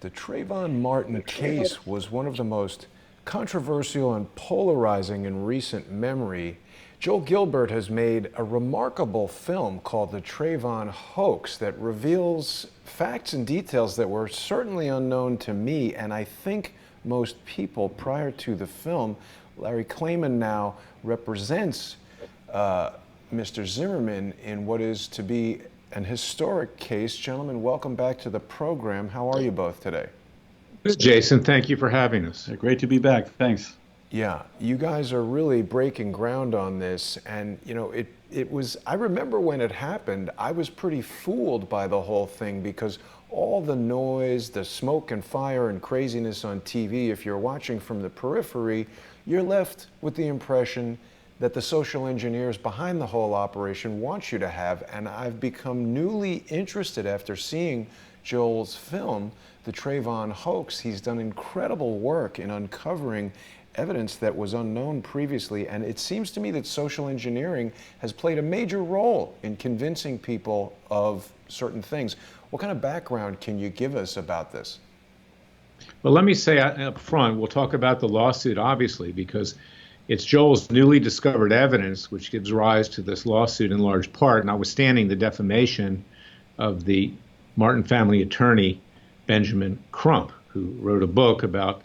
The Trayvon Martin case was one of the most controversial and polarizing in recent memory. Joel Gilbert has made a remarkable film called The Trayvon Hoax that reveals facts and details that were certainly unknown to me, and I think most people prior to the film. Larry Klayman now represents Mr. Zimmerman in what is to be an historic case. Gentlemen, welcome back to the program. How are you both today? Good, Jason. Thank you for having us. Great to be back. Thanks. Yeah, you guys are really breaking ground on this, and you know, it was, I remember when it happened, I was pretty fooled by the whole thing because all the noise, the smoke and fire and craziness on TV, if you're watching from the periphery, you're left with the impression that the social engineers behind the whole operation want you to have. And I've become newly interested after seeing Joel's film, The Trayvon Hoax. He's done incredible work in uncovering evidence that was unknown previously, and it seems to me that social engineering has played a major role in convincing people of certain things. What kind of background can you give us about this? Well, let me say up front, we'll talk about the lawsuit, obviously, because it's Joel's newly discovered evidence which gives rise to this lawsuit in large part, notwithstanding the defamation of the Martin family attorney, Benjamin Crump, who wrote a book about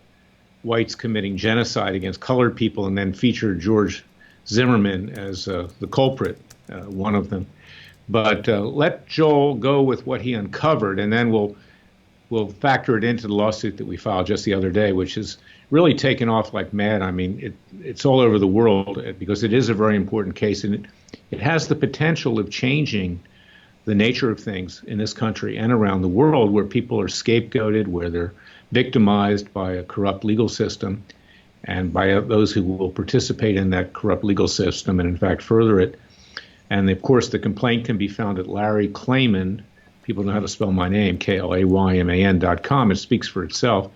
whites committing genocide against colored people and then featured George Zimmerman as the culprit, one of them. But let Joel go with what he uncovered, and then we'll factor it into the lawsuit that we filed just the other day, which has really taken off like mad. I mean, it's all over the world because it is a very important case, and it has the potential of changing the nature of things in this country and around the world, where people are scapegoated, where they're victimized by a corrupt legal system and by those who will participate in that corrupt legal system and in fact further it. And of course the complaint can be found at Larry Klayman. People know how to spell my name, KLAYMAN.com. It speaks for itself.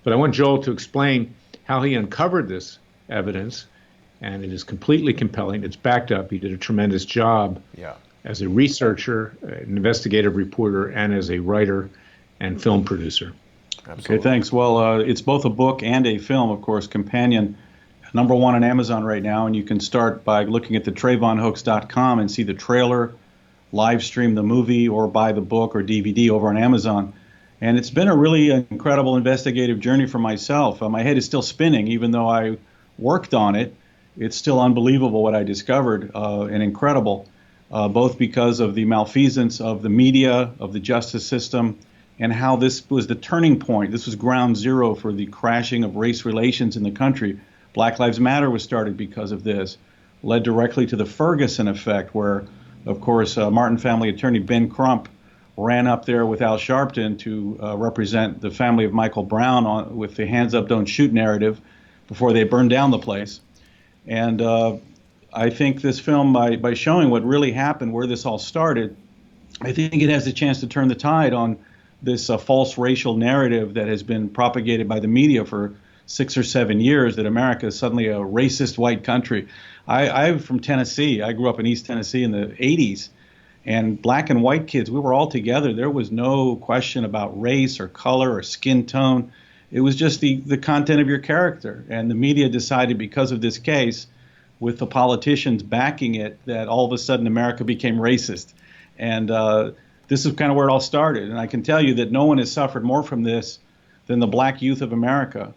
But I want Joel to explain how he uncovered this evidence, and it is completely compelling. It's backed up. He did a tremendous job as a researcher, an investigative reporter, and as a writer and film producer. Absolutely. Okay, thanks. Well, it's both a book and a film, of course, companion. #1 on Amazon right now, and you can start by looking at the TrayvonHoax.com and see the trailer, live stream the movie, or buy the book or DVD over on Amazon. And it's been a really incredible investigative journey for myself. My head is still spinning, even though I worked on it. It's still unbelievable what I discovered, and incredible, both because of the malfeasance of the media, of the justice system, and how this was the turning point. This was ground zero for the crashing of race relations in the country. Black Lives Matter was started because of this, led directly to the Ferguson effect, where, of course, Martin family attorney Ben Crump ran up there with Al Sharpton to represent the family of Michael Brown with the hands up, don't shoot narrative before they burned down the place. And I think this film, by showing what really happened, where this all started, I think it has a chance to turn the tide on this false racial narrative that has been propagated by the media for 6 or 7 years, that America is suddenly a racist white country. I'm from Tennessee. I grew up in East Tennessee in the 80s, and black and white kids, we were all together. There was no question about race or color or skin tone. It was just the content of your character. And the media decided, because of this case, with the politicians backing it, that all of a sudden America became racist. And this is kind of where it all started. And I can tell you that no one has suffered more from this than the black youth of America.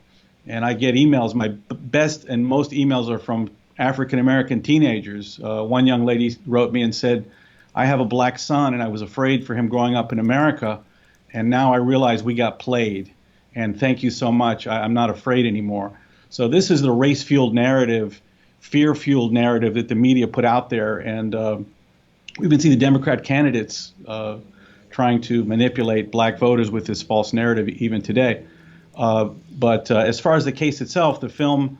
And I get emails. My best and most emails are from African-American teenagers. One young lady wrote me and said, I have a black son, and I was afraid for him growing up in America, and now I realize we got played. And thank you so much. I'm not afraid anymore. So this is the race-fueled narrative, fear-fueled narrative that the media put out there. And we've been seeing the Democrat candidates trying to manipulate black voters with this false narrative even today. But as far as the case itself, the film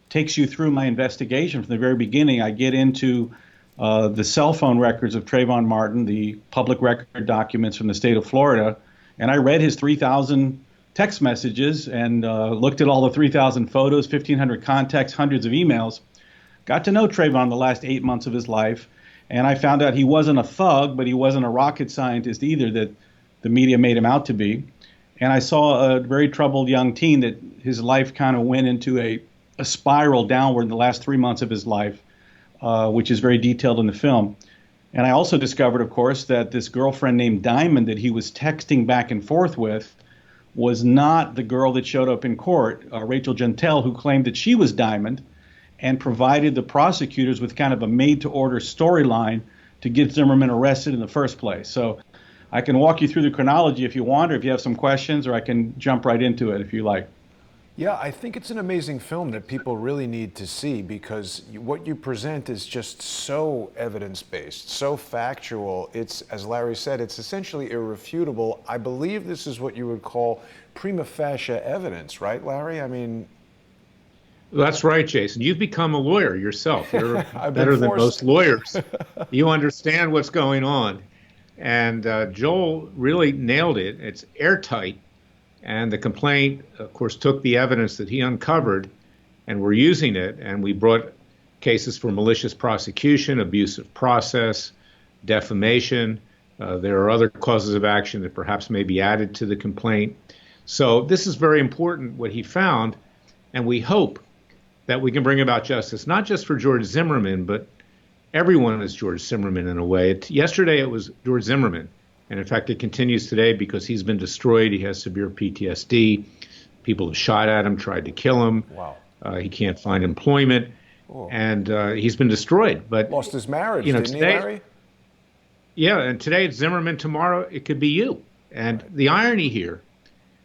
takes you through my investigation from the very beginning. I get into the cell phone records of Trayvon Martin, the public record documents from the state of Florida, and I read his 3,000 text messages and looked at all the 3,000 photos, 1,500 contacts, hundreds of emails. Got to know Trayvon the last 8 months of his life, and I found out he wasn't a thug, but he wasn't a rocket scientist either that the media made him out to be. And I saw a very troubled young teen that his life kind of went into a spiral downward in the last 3 months of his life, which is very detailed in the film. And I also discovered, of course, that this girlfriend named Diamond that he was texting back and forth with was not the girl that showed up in court, Rachel Gentile, who claimed that she was Diamond and provided the prosecutors with kind of a made-to-order storyline to get Zimmerman arrested in the first place. So I can walk you through the chronology if you want, or if you have some questions, or I can jump right into it if you like. Yeah, I think it's an amazing film that people really need to see, because what you present is just so evidence-based, so factual. It's, as Larry said, it's essentially irrefutable. I believe this is what you would call prima facie evidence, right, Larry? I mean... That's right, Jason. You've become a lawyer yourself. You're better than forced. most lawyers. You understand what's going on. And Joel really nailed it. It's airtight. And the complaint, of course, took the evidence that he uncovered, and we're using it. And we brought cases for malicious prosecution, abusive process, defamation. There are other causes of action that perhaps may be added to the complaint. So this is very important, what he found. And we hope that we can bring about justice, not just for George Zimmerman, but everyone is George Zimmerman in a way. Yesterday it was George Zimmerman. And in fact, it continues today because he's been destroyed. He has severe PTSD. People have shot at him, tried to kill him. Wow. He can't find employment. Oh. And he's been destroyed. But lost his marriage, didn't today, he, Larry? Yeah, and today it's Zimmerman. Tomorrow it could be you. And the irony here,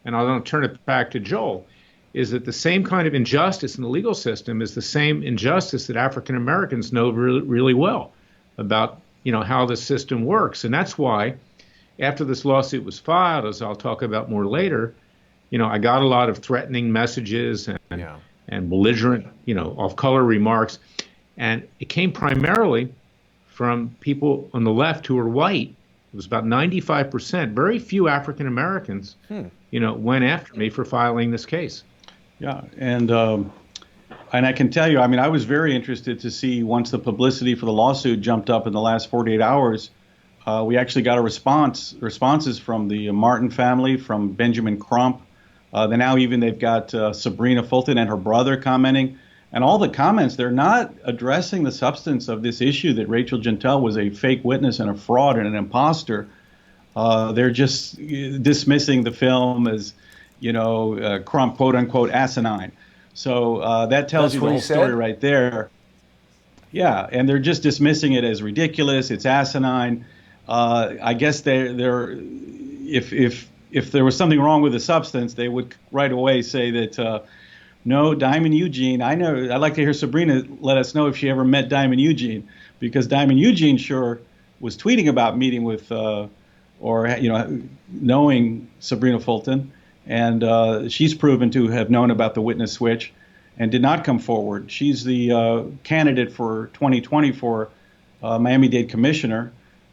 and I'll turn it back to Joel, is that the same kind of injustice in the legal system is the same injustice that African Americans know really, really well about, how the system works. And that's why, after this lawsuit was filed, as I'll talk about more later, I got a lot of threatening messages and belligerent, off-color remarks. And it came primarily from people on the left who were white. It was about 95%. Very few African Americans, went after me for filing this case. Yeah, and I can tell you, I was very interested to see, once the publicity for the lawsuit jumped up in the last 48 hours, we actually got responses from the Martin family, from Benjamin Crump. Now even they've got Sabrina Fulton and her brother commenting. And all the comments, they're not addressing the substance of this issue that Rachel Gentile was a fake witness and a fraud and an imposter. They're just dismissing the film as, Crump, quote unquote, asinine. So that tells you the whole story right there. Yeah, and they're just dismissing it as ridiculous. It's asinine. I guess if there was something wrong with the substance, they would right away say that no, Diamond Eugene. I'd like to hear Sabrina let us know if she ever met Diamond Eugene, because Diamond Eugene sure was tweeting about meeting with knowing Sabrina Fulton, and she's proven to have known about the witness switch and did not come forward. She's the candidate for 2020 for Miami-Dade commissioner.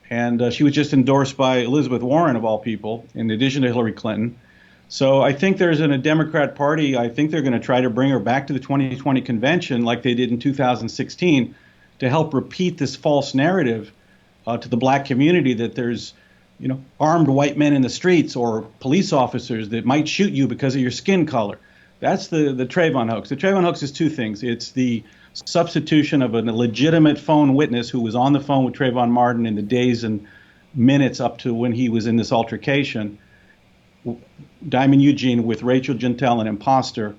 And she was just endorsed by Elizabeth Warren, of all people, in addition to Hillary Clinton. So I think there's in a Democrat Party, I think they're going to try to bring her back to the 2020 convention like they did in 2016 to help repeat this false narrative to the black community that there's, armed white men in the streets or police officers that might shoot you because of your skin color. That's the Trayvon hoax. The Trayvon hoax is two things. It's the substitution of a legitimate phone witness who was on the phone with Trayvon Martin in the days and minutes up to when he was in this altercation, Diamond Eugene, with Rachel Gentile, an imposter.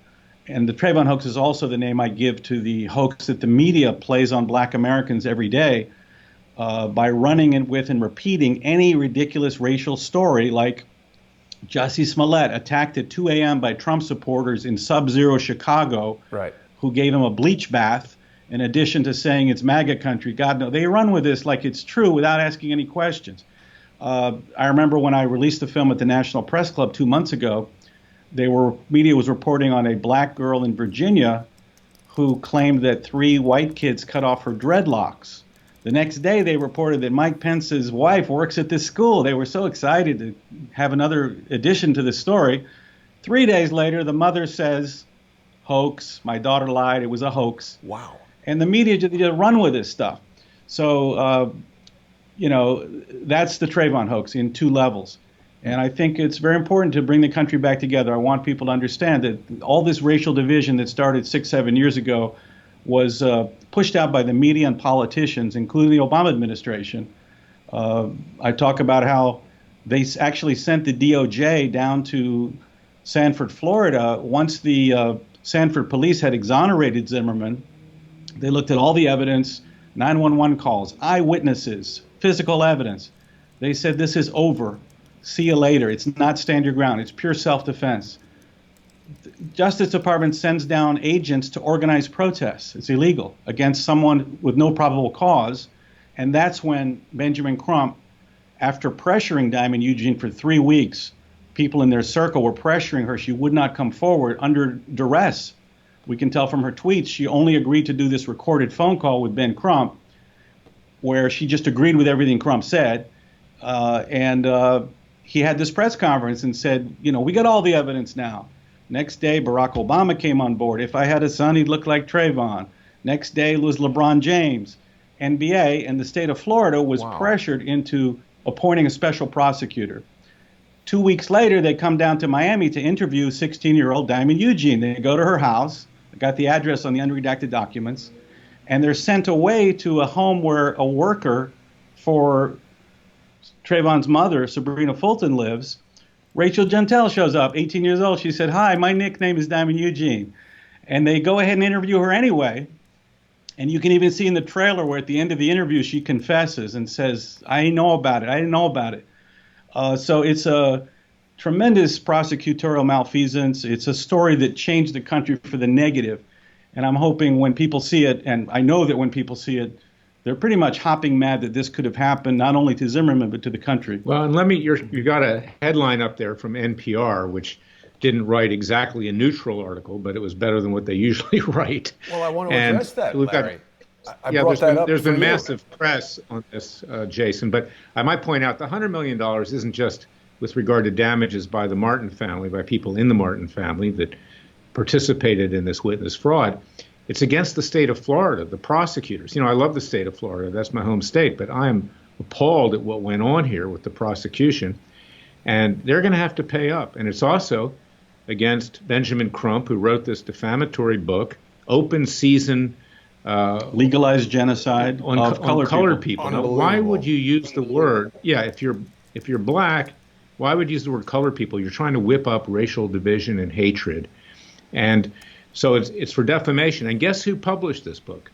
And the Trayvon hoax is also the name I give to the hoax that the media plays on black Americans every day by running it with and repeating any ridiculous racial story, like Jussie Smollett attacked at 2 a.m. by Trump supporters in sub-zero Chicago, right, who gave him a bleach bath, in addition to saying it's MAGA country. God, no, they run with this like it's true without asking any questions. I remember when I released the film at the National Press Club 2 months ago, media was reporting on a black girl in Virginia who claimed that 3 white kids cut off her dreadlocks. The next day, they reported that Mike Pence's wife works at this school. They were so excited to have another addition to the story. 3 days later, the mother says, hoax, my daughter lied, it was a hoax. Wow. And the media just run with this stuff. So, that's the Trayvon hoax in 2 levels. And I think it's very important to bring the country back together. I want people to understand that all this racial division that started 6, 7 years ago was pushed out by the media and politicians, including the Obama administration. I talk about how they actually sent the DOJ down to Sanford, Florida. Once the Sanford police had exonerated Zimmerman, they looked at all the evidence, 911 calls, eyewitnesses, physical evidence. They said, this is over. See you later. It's not stand your ground. It's pure self-defense. Justice Department sends down agents to organize protests. It's illegal against someone with no probable cause. And that's when Benjamin Crump, after pressuring Diamond Eugene for 3 weeks, people in their circle were pressuring her. She would not come forward under duress. We can tell from her tweets, she only agreed to do this recorded phone call with Ben Crump, where she just agreed with everything Crump said. He had this press conference and said, we got all the evidence now. Next day, Barack Obama came on board. If I had a son, he'd look like Trayvon. Next day it was LeBron James. NBA and the state of Florida was pressured into appointing a special prosecutor. 2 weeks later, they come down to Miami to interview 16-year-old Diamond Eugene. They go to her house, got the address on the unredacted documents, and they're sent away to a home where a worker for Trayvon's mother, Sabrina Fulton, lives. Rachel Gentel shows up, 18 years old. She said, hi, my nickname is Diamond Eugene. And they go ahead and interview her anyway. And you can even see in the trailer where at the end of the interview, she confesses and says, I didn't know about it. I didn't know about it. So it's a tremendous prosecutorial malfeasance. It's a story that changed the country for the negative. And I'm hoping when people see it, and I know that when people see it, they're pretty much hopping mad that this could have happened not only to Zimmerman, but to the country. Well, and you got a headline up there from NPR, which didn't write exactly a neutral article, but it was better than what they usually write. Well, I want to address that, Larry. There's been massive press on this, Jason, but I might point out the $100 million isn't just with regard to damages by the Martin family, by people in the Martin family that participated in this witness fraud. It's against the state of Florida, the prosecutors. I love the state of Florida. That's my home state, but I'm appalled at what went on here with the prosecution, and they're going to have to pay up. And it's also against Benjamin Crump, who wrote this defamatory book, Open Season, legalized genocide of colored people. Now, why would you use the word? Yeah, if you're black, why would you use the word colored people? You're trying to whip up racial division and hatred, and so it's for defamation. And guess who published this book?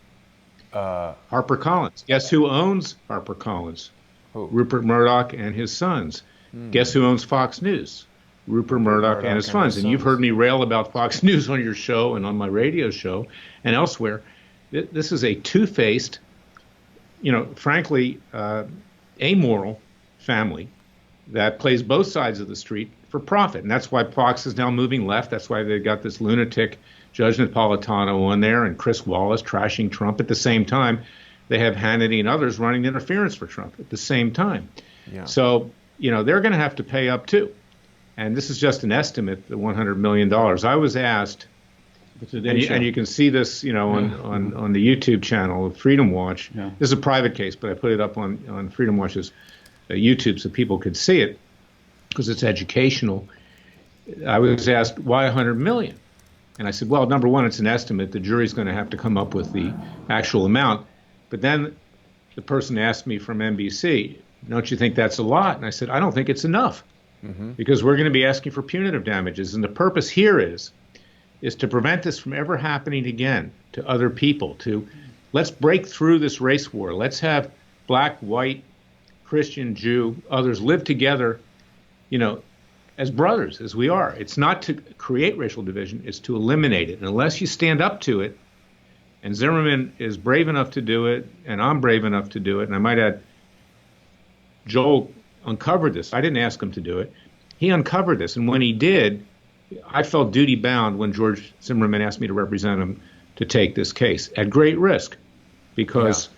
HarperCollins. Guess who owns HarperCollins? Who? Rupert Murdoch and his sons. Guess who owns Fox News? Rupert Murdoch and his sons. And you've heard me rail about Fox News on your show and on my radio show and elsewhere. This is a two-faced, frankly, amoral family that plays both sides of the street for profit. And that's why Fox is now moving left. That's why they've got this lunatic Judge Napolitano on there and Chris Wallace trashing Trump. At the same time, they have Hannity and others running interference for Trump at the same time. Yeah. So, they're going to have to pay up too. And this is just an estimate, the $100 million. I was asked, and you can see this, on the YouTube channel of Freedom Watch. Yeah. This is a private case, but I put it up on Freedom Watch's YouTube so people could see it because it's educational. I was asked, why $100 million? And I said, well, number one, it's an estimate. The jury's going to have to come up with the actual amount. But then the person asked me from NBC, don't you think that's a lot? And I said, I don't think it's enough because we're going to be asking for punitive damages. And the purpose here is to prevent this from ever happening again to other people. Let's break through this race war. Let's have black, white, Christian, Jew, others live together, as brothers, as we are. It's not to create racial division, it's to eliminate it. And unless you stand up to it, and Zimmerman is brave enough to do it, and I'm brave enough to do it, and I might add, Joel uncovered this. I didn't ask him to do it. He uncovered this, and when he did, I felt duty-bound when George Zimmerman asked me to represent him to take this case, at great risk, because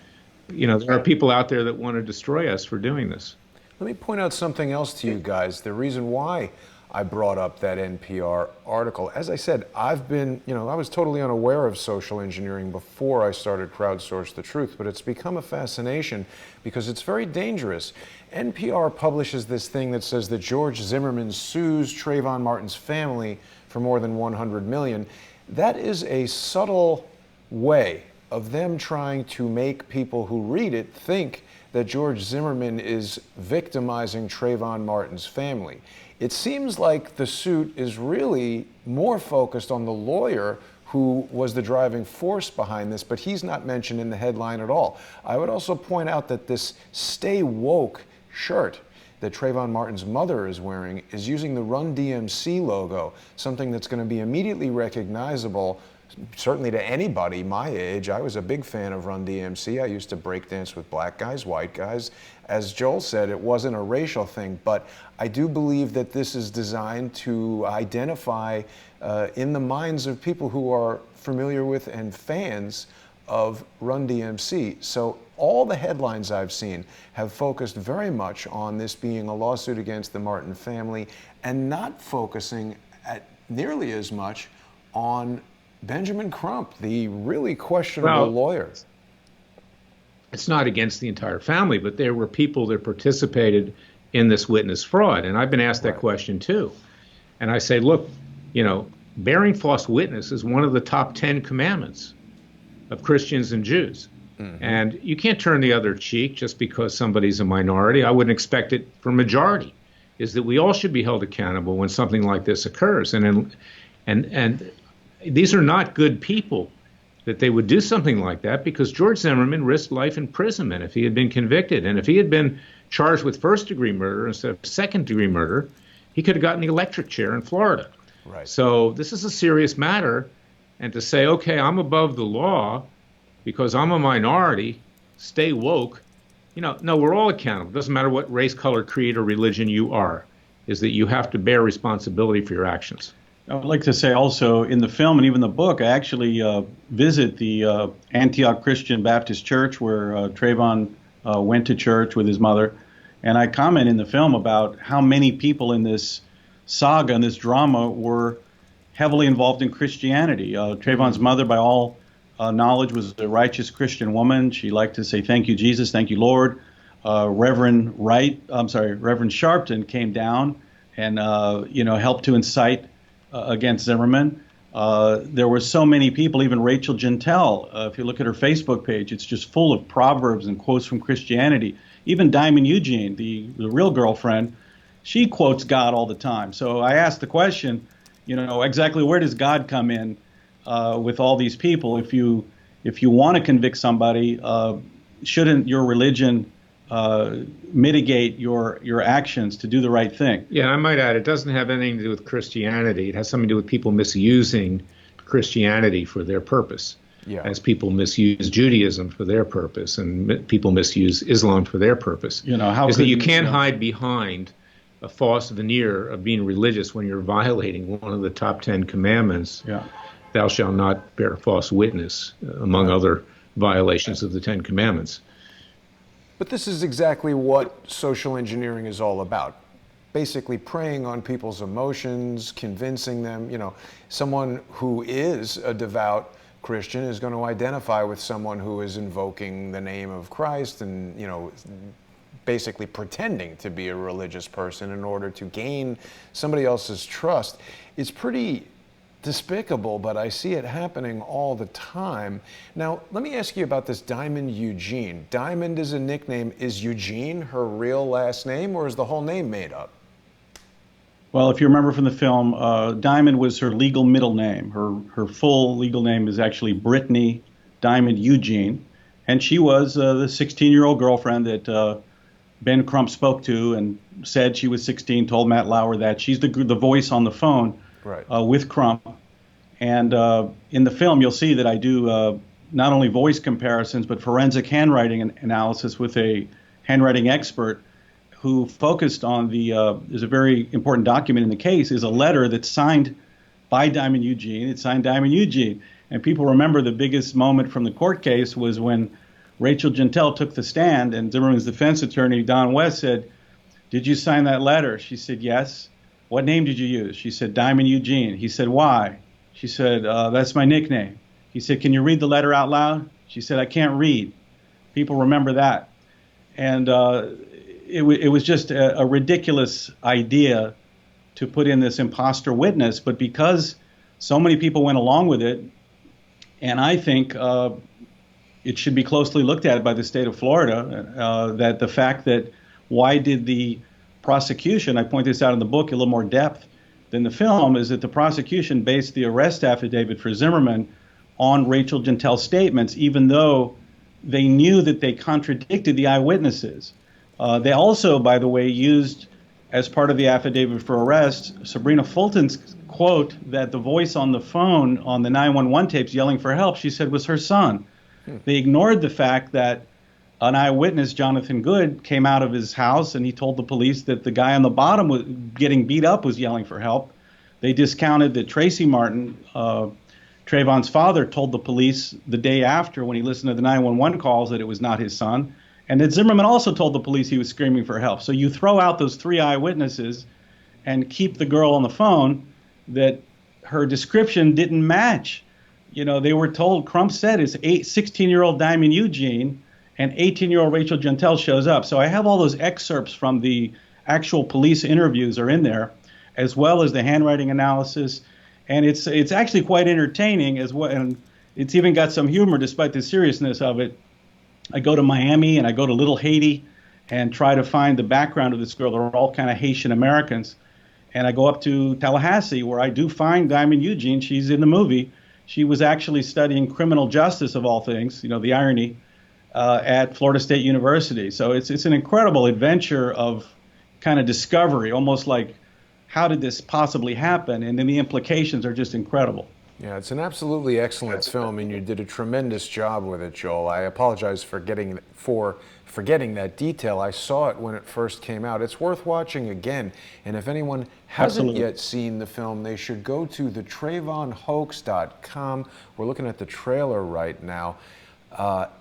there are people out there that want to destroy us for doing this. Let me point out something else to you guys. The reason why I brought up that NPR article. As I said, I've been, I was totally unaware of social engineering before I started Crowdsource the Truth, but it's become a fascination because it's very dangerous. NPR publishes this thing that says that George Zimmerman sues Trayvon Martin's family for more than $100 million. That is a subtle way of them trying to make people who read it think that George Zimmerman is victimizing Trayvon Martin's family. It seems like the suit is really more focused on the lawyer who was the driving force behind this, but he's not mentioned in the headline at all. I would also point out that this Stay Woke shirt that Trayvon Martin's mother is wearing is using the Run DMC logo, something that's going to be immediately recognizable, certainly to anybody my age. I was a big fan of Run DMC. I used to break dance with black guys, white guys. As Joel said, it wasn't a racial thing, but I do believe that this is designed to identify in the minds of people who are familiar with and fans of Run DMC. So all the headlines I've seen have focused very much on this being a lawsuit against the Martin family and not focusing nearly as much on Benjamin Crump, the really questionable lawyer. It's not against the entire family, but there were people that participated in this witness fraud. And I've been asked that question too. And I say, look, bearing false witness is one of the top 10 commandments of Christians and Jews. Mm-hmm. And you can't turn the other cheek just because somebody's a minority. I wouldn't expect it for majority, is that we all should be held accountable when something like this occurs. And these are not good people that they would do something like that, because George Zimmerman risked life imprisonment if he had been convicted. And if he had been charged with first-degree murder instead of second-degree murder, he could have gotten the electric chair in Florida. Right. So this is a serious matter. And to say, okay, I'm above the law because I'm a minority, stay woke, no, we're all accountable. It doesn't matter what race, color, creed, or religion you are, is that you have to bear responsibility for your actions. I would like to say also, in the film and even the book, I actually visit the Antioch Christian Baptist Church where Trayvon went to church with his mother. And I comment in the film about how many people in this saga and this drama were heavily involved in Christianity. Trayvon's mother, by all knowledge, was a righteous Christian woman. She liked to say, "Thank you, Jesus. Thank you, Lord." Reverend Sharpton came down and helped to incite against Zimmerman. There were so many people, even Rachel Gentile. If you look at her Facebook page, it's just full of proverbs and quotes from Christianity. Even Diamond Eugene, the real girlfriend, she quotes God all the time. So I asked the question, exactly where does God come in with all these people? If you want to convict somebody, shouldn't your religion mitigate your actions to do the right thing? Yeah, I might add, it doesn't have anything to do with Christianity. It has something to do with people misusing Christianity for their purpose, as people misuse Judaism for their purpose, and people misuse Islam for their purpose. That you can't hide behind a false veneer of being religious when you're violating one of the top 10 commandments. Yeah. Thou shalt not bear false witness, among other violations of the 10 commandments. But this is exactly what social engineering is all about. Basically preying on people's emotions, convincing them, someone who is a devout Christian is going to identify with someone who is invoking the name of Christ and, basically pretending to be a religious person in order to gain somebody else's trust. It's pretty despicable, but I see it happening all the time. Now, let me ask you about this Diamond Eugene. Diamond is a nickname. Is Eugene her real last name, or is the whole name made up? Well, if you remember from the film, Diamond was her legal middle name. Her full legal name is actually Brittany Diamond Eugene, and she was the 16-year-old girlfriend that Ben Crump spoke to and said she was 16, told Matt Lauer that. She's the voice on the phone. Right. With Crump. And in the film, you'll see that I do not only voice comparisons, but forensic handwriting analysis with a handwriting expert who focused on there's a very important document in the case, is a letter that's signed by Diamond Eugene. It's signed Diamond Eugene. And people remember the biggest moment from the court case was when Rachel Gentile took the stand and Zimmerman's defense attorney, Don West, said, "Did you sign that letter?" She said, "Yes." What name did you use? She said, Diamond Eugene. He said, why? She said, that's my nickname. He said, can you read the letter out loud? She said, I can't read. People remember that. And it was just a ridiculous idea to put in this imposter witness. But because so many people went along with it, and I think it should be closely looked at by the state of Florida, that the fact that why did the prosecution, I point this out in the book in a little more depth than the film, is that the prosecution based the arrest affidavit for Zimmerman on Rachel Gentel's statements, even though they knew that they contradicted the eyewitnesses. They also, by the way, used as part of the affidavit for arrest Sabrina Fulton's quote that the voice on the phone on the 911 tapes yelling for help, she said, was her son. They ignored the fact that an eyewitness, Jonathan Good, came out of his house and he told the police that the guy on the bottom was getting beat up was yelling for help. They discounted that Tracy Martin, Trayvon's father, told the police the day after when he listened to the 911 calls that it was not his son, and that Zimmerman also told the police he was screaming for help. So you throw out those three eyewitnesses and keep the girl on the phone that her description didn't match. You know, they were told, Crump said it's 16-year-old Diamond Eugene and 18-year-old Rachel Gentel shows up. So I have all those excerpts from the actual police interviews are in there, as well as the handwriting analysis. And it's actually quite entertaining as well. And it's even got some humor despite the seriousness of it. I go to Miami and I go to Little Haiti and try to find the background of this girl. They're all kind of Haitian Americans. And I go up to Tallahassee where I do find Diamond Eugene. She's in the movie. She was actually studying criminal justice, of all things, you know, the irony, at Florida State University. So it's an incredible adventure of kind of discovery, almost like how did this possibly happen? And then the implications are just incredible. Yeah, it's an absolutely excellent film, and you did a tremendous job with it, Joel. I apologize for forgetting that detail. I saw it when it first came out. It's worth watching again, and if anyone hasn't yet seen the film, they should go to the TrayvonHoax.com. We're looking at the trailer right now.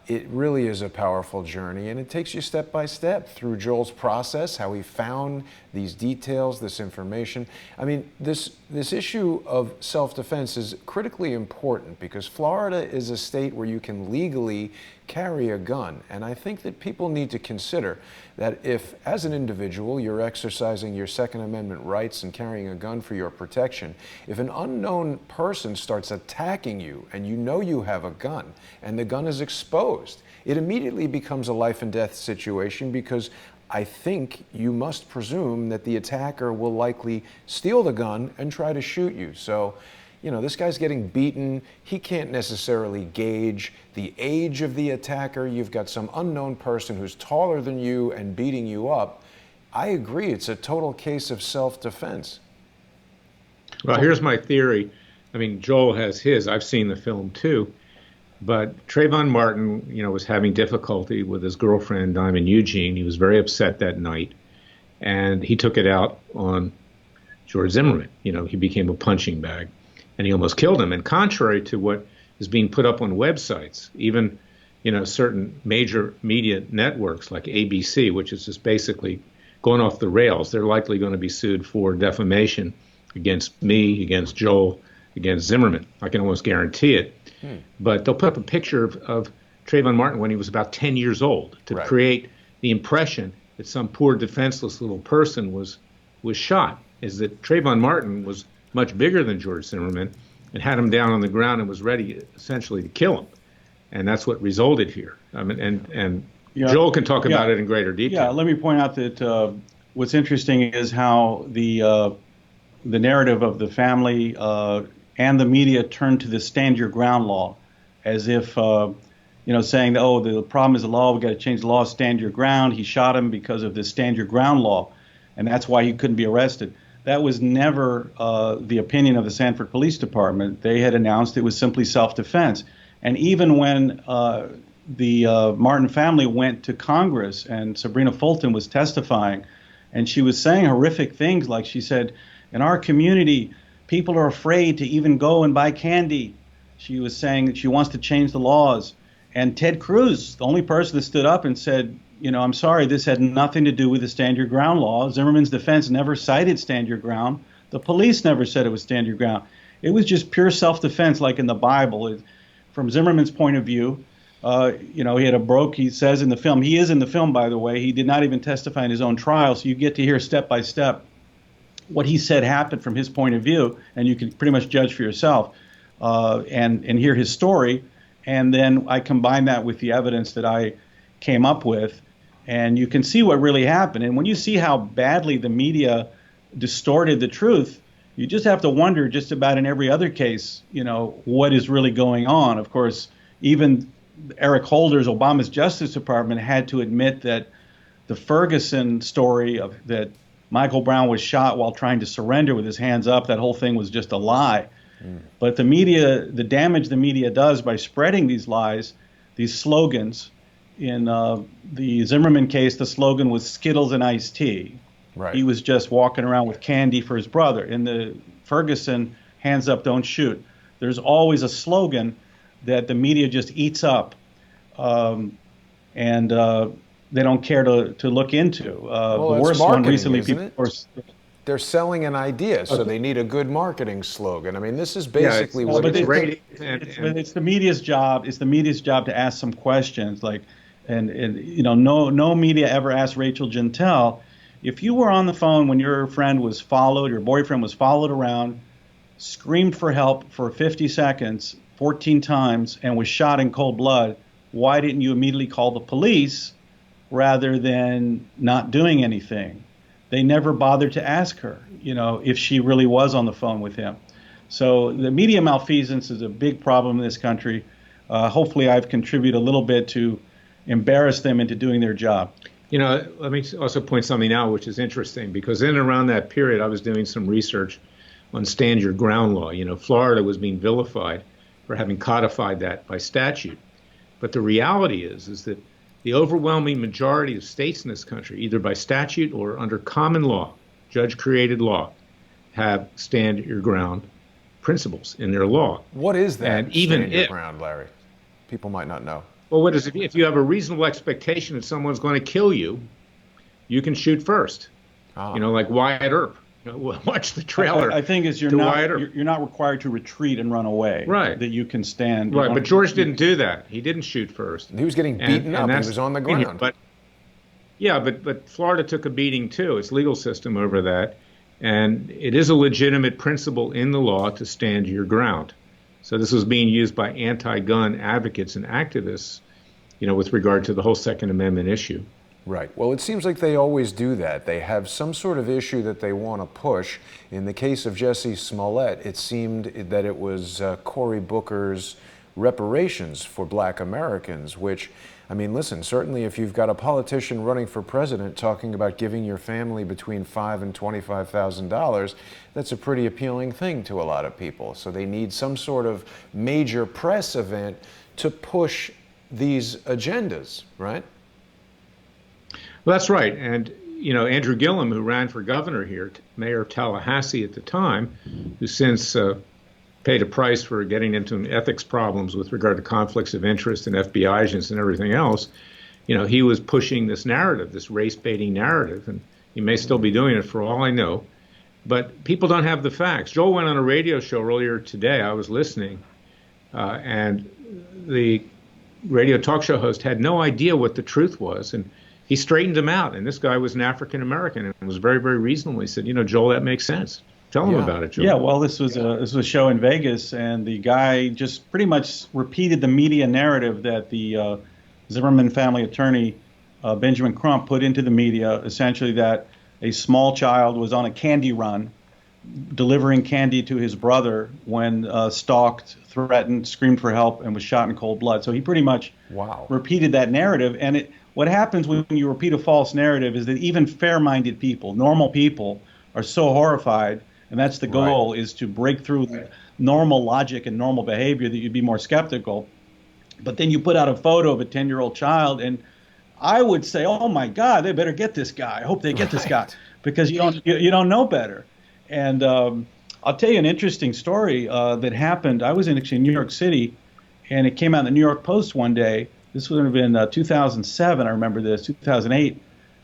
It really is a powerful journey, and it takes you step by step through Joel's process, how he found these details, this information. I mean, this issue of self-defense is critically important because Florida is a state where you can legally carry a gun, and I think that people need to consider that if, as an individual, you're exercising your Second Amendment rights and carrying a gun for your protection, if an unknown person starts attacking you and you know you have a gun and the gun is exposed, it immediately becomes a life and death situation because I think you must presume that the attacker will likely steal the gun and try to shoot you. So, you know, this guy's getting beaten. He can't necessarily gauge the age of the attacker. You've got some unknown person who's taller than you and beating you up. I agree, it's a total case of self-defense. Well, here's my theory. I mean, Joel has his. I've seen the film too. But Trayvon Martin, you know, was having difficulty with his girlfriend, Diamond Eugene. He was very upset that night, and he took it out on George Zimmerman. You know, he became a punching bag, and he almost killed him. And contrary to what is being put up on websites, even, you know, certain major media networks like ABC, which is just basically going off the rails, they're likely going to be sued for defamation against me, against Joel, against Zimmerman. I can almost guarantee it. But they'll put up a picture of Trayvon Martin when he was about 10 years old to create the impression that some poor defenseless little person was shot. Is that Trayvon Martin was much bigger than George Zimmerman and had him down on the ground and was ready essentially to kill him. And that's what resulted here. I mean, and Joel can talk about it in greater detail. Yeah, let me point out that what's interesting is how the narrative of the family and the media turned to the stand your ground law, as if, saying that, oh, the problem is the law, we got to change the law, stand your ground. He shot him because of this stand your ground law, and that's why he couldn't be arrested. That was never the opinion of the Sanford Police Department. They had announced it was simply self-defense. And even when the Martin family went to Congress and Sabrina Fulton was testifying, and she was saying horrific things, like she said, in our community, people are afraid to even go and buy candy. She was saying that she wants to change the laws. And Ted Cruz, the only person that stood up and said, I'm sorry, this had nothing to do with the stand your ground law. Zimmerman's defense never cited stand your ground. The police never said it was stand your ground. It was just pure self-defense, like in the Bible. From Zimmerman's point of view, he had he says in the film, he is in the film, by the way, he did not even testify in his own trial, so you get to hear step by step what he said happened from his point of view, and you can pretty much judge for yourself and hear his story. And then I combine that with the evidence that I came up with, and you can see what really happened. And when you see how badly the media distorted the truth, you just have to wonder, just about in every other case, what is really going on. Of course, even Eric Holder's, Obama's Justice Department, had to admit that the Ferguson story of that Michael Brown was shot while trying to surrender with his hands up, that whole thing was just a lie. But the media, the damage the media does by spreading these lies, these slogans. In the Zimmerman case, the slogan was Skittles and iced tea. Right. He was just walking around with candy for his brother. In the Ferguson, hands up, don't shoot. There's always a slogan that the media just eats up, and they don't care to look into. Well, the worst one recently, people, of course. They're selling an idea, so they need a good marketing slogan. I mean, this is basically what it is. It's the media's job. It's the media's job to ask some questions, no media ever asked Rachel Jeantel, if you were on the phone when your friend was followed, your boyfriend was followed around, screamed for help for 50 seconds, 14 times, and was shot in cold blood, why didn't you immediately call the police rather than not doing anything? They never bothered to ask her, if she really was on the phone with him. So the media malfeasance is a big problem in this country. Hopefully I've contributed a little bit to embarrass them into doing their job. Let me also point something out, which is interesting, because in and around that period, I was doing some research on stand your ground law. Florida was being vilified for having codified that by statute. But the reality is that the overwhelming majority of states in this country, either by statute or under common law, judge-created law, have stand your ground principles in their law. What is that, and even stand your ground, Larry? People might not know. Well, what is it? If you have a reasonable expectation that someone's going to kill you, you can shoot first. Like Wyatt Earp. Watch the trailer. I think you're not required to retreat and run away. Right. That you can stand. Right. But George didn't do that. He didn't shoot first. He was getting beaten up. He was on the ground. But Florida took a beating too. Its legal system over that, and it is a legitimate principle in the law to stand your ground. So this was being used by anti-gun advocates and activists, with regard to the whole Second Amendment issue. Right. Well, it seems like they always do that. They have some sort of issue that they want to push. In the case of Jussie Smollett, it seemed that it was Cory Booker's reparations for Black Americans, which, listen, certainly if you've got a politician running for president talking about giving your family between $5,000 and $25,000, that's a pretty appealing thing to a lot of people. So they need some sort of major press event to push these agendas, right? Well, that's right. And, Andrew Gillum, who ran for governor here, mayor of Tallahassee at the time, who since paid a price for getting into ethics problems with regard to conflicts of interest and FBI agents and everything else, he was pushing this narrative, this race-baiting narrative, and he may still be doing it for all I know. But people don't have the facts. Joel went on a radio show earlier today. I was listening, and the radio talk show host had no idea what the truth was, and he straightened him out. And this guy was an African American and was very, very reasonable. He said, Joel, that makes sense. Tell him about it, Joel. Yeah, well, this was a show in Vegas, and the guy just pretty much repeated the media narrative that the Zimmerman family attorney, Benjamin Crump, put into the media, essentially that a small child was on a candy run, delivering candy to his brother when stalked, threatened, screamed for help, and was shot in cold blood. So he pretty much repeated that narrative. And what happens when you repeat a false narrative is that even fair-minded people, normal people, are so horrified, and that's the goal, is to break through the normal logic and normal behavior that you'd be more skeptical. But then you put out a photo of a 10-year-old child, and I would say, oh my God, they better get this guy. I hope they get this guy, because you don't know better. And I'll tell you an interesting story that happened. I was in actually New York City, and it came out in the New York Post one day This would have been 2007. I remember this, 2008.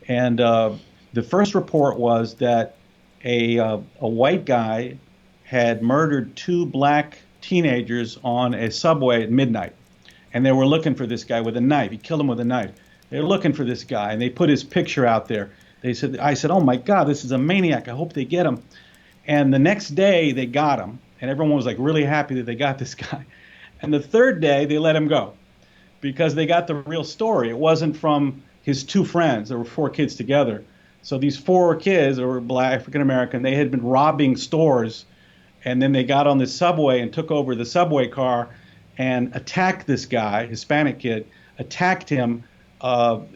And the first report was that a white guy had murdered two black teenagers on a subway at midnight. And they were looking for this guy with a knife. He killed him with a knife. They were looking for this guy, and they put his picture out there. I said, oh my God, this is a maniac. I hope they get him. And the next day they got him, and everyone was like really happy that they got this guy. And the third day they let him go because they got the real story. It wasn't from his two friends. There were four kids together. So these four kids, that were black, African American, they had been robbing stores, and then they got on the subway and took over the subway car and attacked this guy, Hispanic kid, attacked him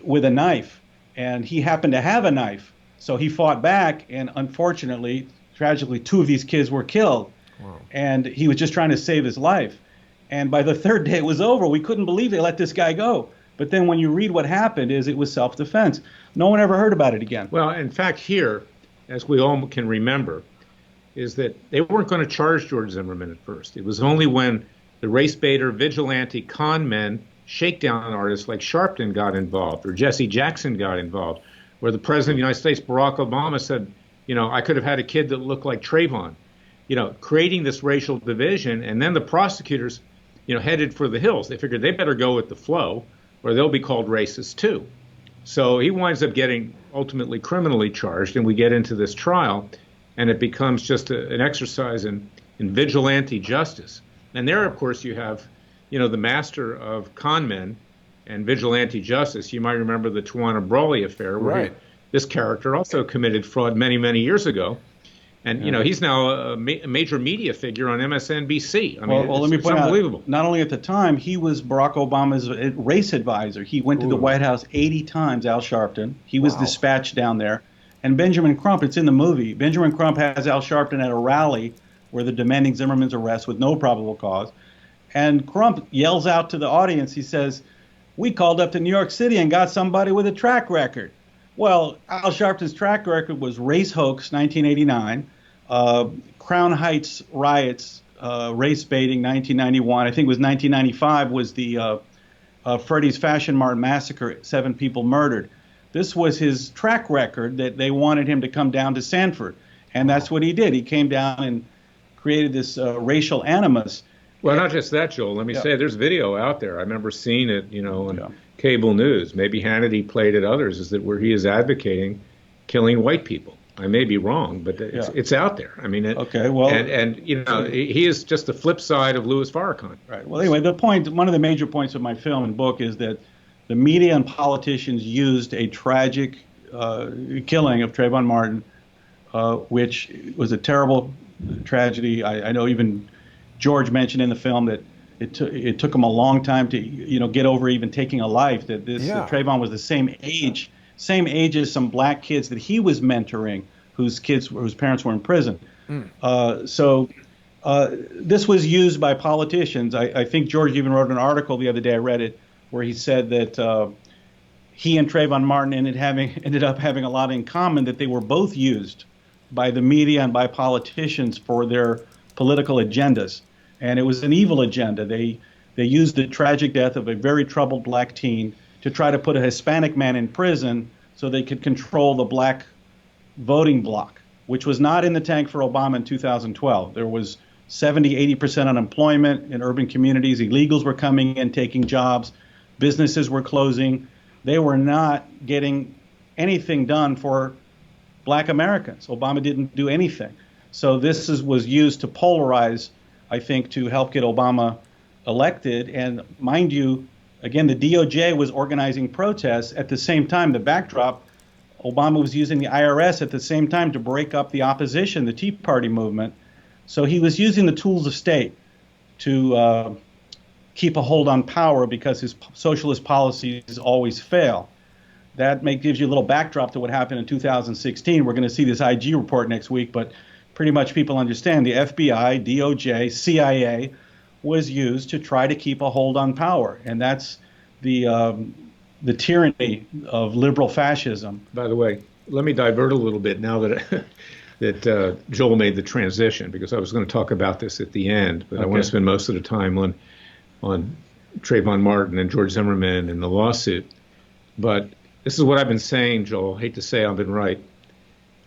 with a knife. And he happened to have a knife. So he fought back, and unfortunately, tragically, two of these kids were killed. Wow. And he was just trying to save his life. And by the third day it was over. We couldn't believe they let this guy go. But then when you read what happened, it was self-defense. No one ever heard about it again. Well, in fact, here, as we all can remember, is that they weren't going to charge George Zimmerman at first. It was only when the race baiter, vigilante, con men, shakedown artists like Sharpton got involved, or Jesse Jackson got involved, where the President of the United States, Barack Obama, said, I could have had a kid that looked like Trayvon, creating this racial division. And then the prosecutors, headed for the hills. They figured they better go with the flow or they'll be called racist too. So he winds up getting ultimately criminally charged, and we get into this trial, and it becomes just an exercise in vigilante justice. And there, of course, you have, the master of con men and vigilante justice. You might remember the Tawana Brawley affair, where this character also committed fraud many, many years ago. And, he's now a major media figure on MSNBC. I mean, let me point unbelievable. Out, not only at the time, he was Barack Obama's race advisor. He went to the White House 80 times, Al Sharpton. He was dispatched down there. And Benjamin Crump, it's in the movie. Benjamin Crump has Al Sharpton at a rally where they're demanding Zimmerman's arrest with no probable cause. And Crump yells out to the audience, he says, "We called up to New York City and got somebody with a track record." Well, Al Sharpton's track record was Race Hoax, 1989, Crown Heights riots, race baiting, 1991. I think it was 1995 was the Freddy's Fashion Mart massacre, 7 people murdered. This was his track record that they wanted him to come down to Sanford. And that's what he did. He came down and created this racial animus. Well, not just that, Joel. Let me say there's video out there. I remember seeing it, on cable news. Maybe Hannity played it, others, is that where he is advocating killing white people. I may be wrong, but it's out there. I mean, and he is just the flip side of Louis Farrakhan. Right. Well, anyway, one of the major points of my film and book is that the media and politicians used a tragic killing of Trayvon Martin, which was a terrible tragedy. I know even George mentioned in the film that it took him a long time to get over even taking a life. That Trayvon was the same age as some black kids that he was mentoring, whose parents were in prison. So this was used by politicians. I think George even wrote an article the other day. I read it where he said that he and Trayvon Martin ended up having a lot in common, that they were both used by the media and by politicians for their political agendas. And it was an evil agenda. They used the tragic death of a very troubled black teen to try to put a Hispanic man in prison so they could control the black voting bloc, which was not in the tank for Obama in 2012. There was 70–80% unemployment in urban communities. Illegals were coming in, taking jobs. Businesses were closing. They were not getting anything done for black Americans. Obama didn't do anything. So this was used to polarize, I think, to help get Obama elected. And mind you, again, the DOJ was organizing protests. At the same time, the backdrop, Obama was using the IRS at the same time to break up the opposition, the Tea Party movement. So he was using the tools of state to keep a hold on power because his socialist policies always fail. That gives you a little backdrop to what happened in 2016. We're going to see this IG report next week, but pretty much people understand the FBI, DOJ, CIA was used to try to keep a hold on power. And that's the tyranny of liberal fascism. By the way, let me divert a little bit now that Joel made the transition, because I was going to talk about this at the end, but I want to spend most of the time on Trayvon Martin and George Zimmerman and the lawsuit. But this is what I've been saying, Joel. I hate to say I've been right.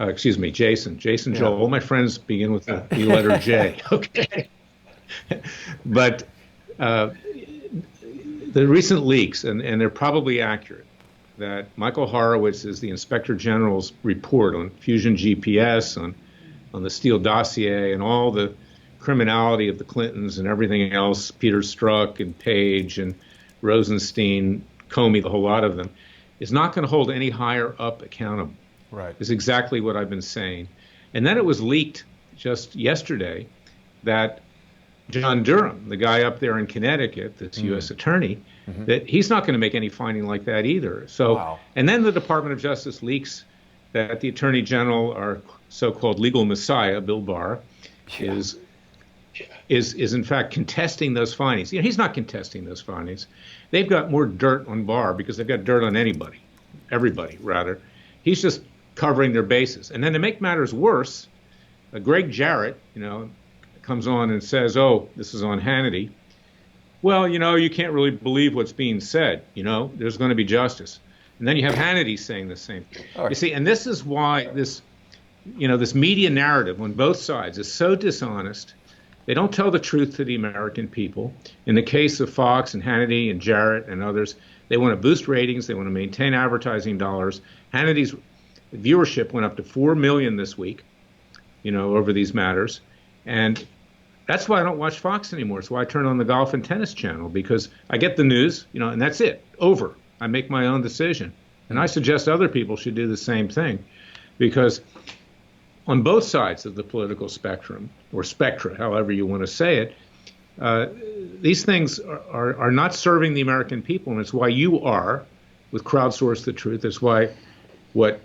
Excuse me, Jason. Jason, Yeah. Joel. All my friends begin with the letter J. Okay. But the recent leaks, and they're probably accurate, that Michael Horowitz is the Inspector General's report on Fusion GPS, on the Steele dossier, and all the criminality of the Clintons and everything else, Peter Strzok and Page and Rosenstein, Comey, the whole lot of them, is not going to hold any higher up accountable. Right. Is exactly what I've been saying. And then it was leaked just yesterday that John Durham, the guy up there in Connecticut, this U.S. attorney, that he's not going to make any finding like that either. So, Wow. And then the Department of Justice leaks that the Attorney General, our so-called legal messiah, Bill Barr, is in fact contesting those findings. You know, he's not contesting those findings. They've got more dirt on Barr because they've got dirt on everybody rather. He's just covering their bases. And then to make matters worse, Greg Jarrett, comes on and says, oh, this is on Hannity. Well, you can't really believe what's being said. There's going to be justice. And then you have Hannity saying the same thing. Right. You see, and this is why this media narrative on both sides is so dishonest. They don't tell the truth to the American people. In the case of Fox and Hannity and Jarrett and others, they want to boost ratings. They want to maintain advertising dollars. Hannity's viewership went up to 4 million this week, over these matters. And that's why I don't watch Fox anymore. It's why I turn on the golf and tennis channel, because I get the news, and that's it. Over. I make my own decision. And I suggest other people should do the same thing, because on both sides of the political spectrum, or spectra, however you want to say it, these things are not serving the American people. And it's why you are, with Crowdsource the Truth, it's why what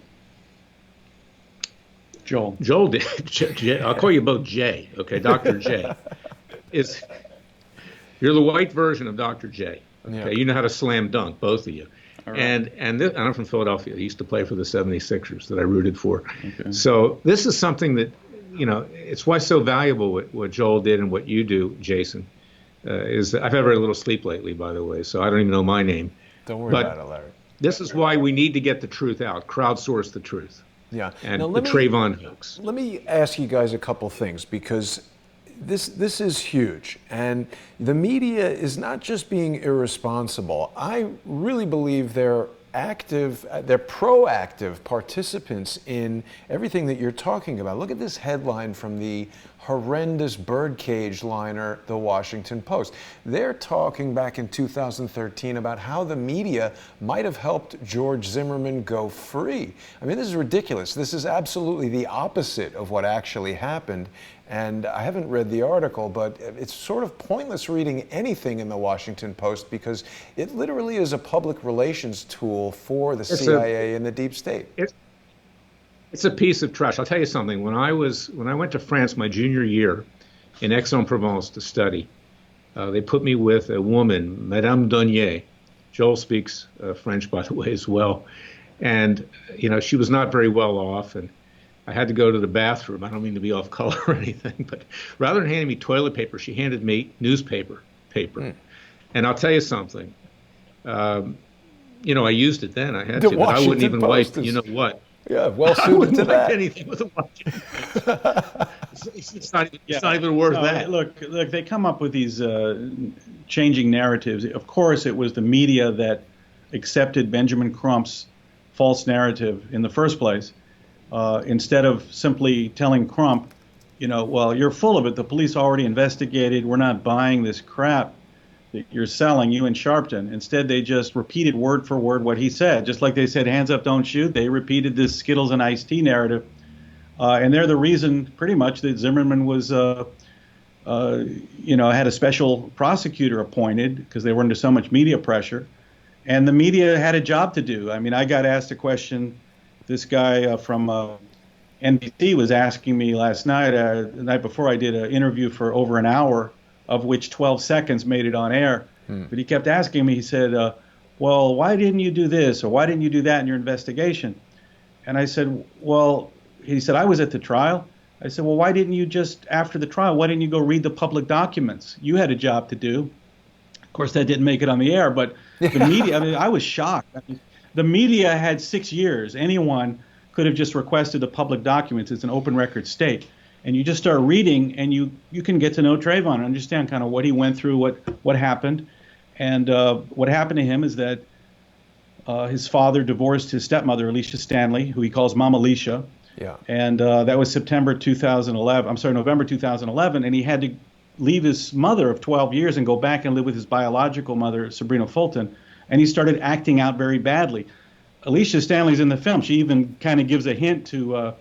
Joel did, I'll call you both J, okay, Dr. J, is you're the white version of Dr. J. Okay, yeah. You know how to slam dunk, both of you. Right. And this, I'm from Philadelphia. I used to play for the 76ers that I rooted for. Okay. So this is something that, it's why it's so valuable what Joel did and what you do, Jason. Is I've had very little sleep lately, by the way, so I don't even know my name. Don't worry about it, Larry. This is why we need to get the truth out, crowdsource the truth. Yeah. And the Trayvon hoax. Let me ask you guys a couple things, because this is huge, and the media is not just being irresponsible. I really believe they're proactive participants in everything that you're talking about. Look at this headline from the horrendous birdcage liner, The Washington Post. They're talking back in 2013 about how the media might have helped George Zimmerman go free. I mean, this is ridiculous. This is absolutely the opposite of what actually happened. And I haven't read the article, but it's sort of pointless reading anything in the Washington Post, because it literally is a public relations tool for the CIA and the deep state. It's a piece of trash. I'll tell you something. When I went to France my junior year in Aix-en-Provence to study, they put me with a woman, Madame Donier. Joel speaks French, by the way, as well. And, she was not very well off, and I had to go to the bathroom. I don't mean to be off color or anything, but rather than handing me toilet paper, she handed me newspaper. And I'll tell you something. I used it then. I had to, but I wouldn't even wipe. You know what? Yeah, well suited to that. Anything with a Washington Post. It's not even worth that. Look, they come up with these changing narratives. Of course, it was the media that accepted Benjamin Crump's false narrative in the first place. Instead of simply telling Crump, well, you're full of it. The police already investigated. We're not buying this crap that you're selling, you and Sharpton. Instead, they just repeated word for word what he said. Just like they said, hands up, don't shoot. They repeated this Skittles and iced tea narrative. And they're the reason, pretty much, that Zimmerman was, had a special prosecutor appointed because they were under so much media pressure. And the media had a job to do. I mean, I got asked a question. This guy from NBC was asking me last night, the night before I did an interview for over an hour, of which 12 seconds made it on air. But he kept asking me, he said, well, why didn't you do this or why didn't you do that in your investigation? And I said, well, he said, I was at the trial. I said, well, why didn't you just, after the trial, why didn't you go read the public documents? You had a job to do. Of course, that didn't make it on the air, but the media, I mean, I was shocked. I mean, the media had 6 years. Anyone could have just requested the public documents. It's an open record state. And you just start reading, and you can get to know Trayvon and understand kind of what he went through, what happened. And what happened to him is that his father divorced his stepmother, Alicia Stanley, who he calls Mama Alicia. Yeah. And that was November 2011, and he had to leave his mother of 12 years and go back and live with his biological mother, Sabrina Fulton, and he started acting out very badly. Alicia Stanley's in the film. She even kind of gives a hint to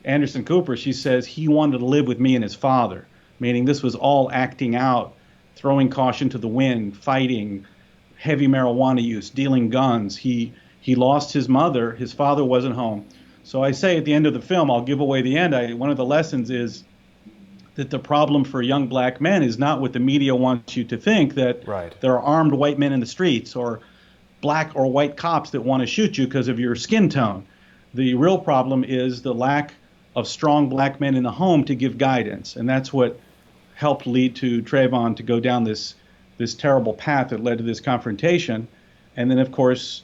Anderson Cooper. She says he wanted to live with me and his father, meaning this was all acting out, throwing caution to the wind, fighting, heavy marijuana use, dealing guns. He lost his mother. His father wasn't home. So I say at the end of the film, I'll give away the end. One of the lessons is that the problem for young black men is not what the media wants you to think, that there are armed white men in the streets or black or white cops that want to shoot you because of your skin tone. The real problem is the lack of strong black men in the home to give guidance. And that's what helped lead to Trayvon to go down this terrible path that led to this confrontation. And then, of course,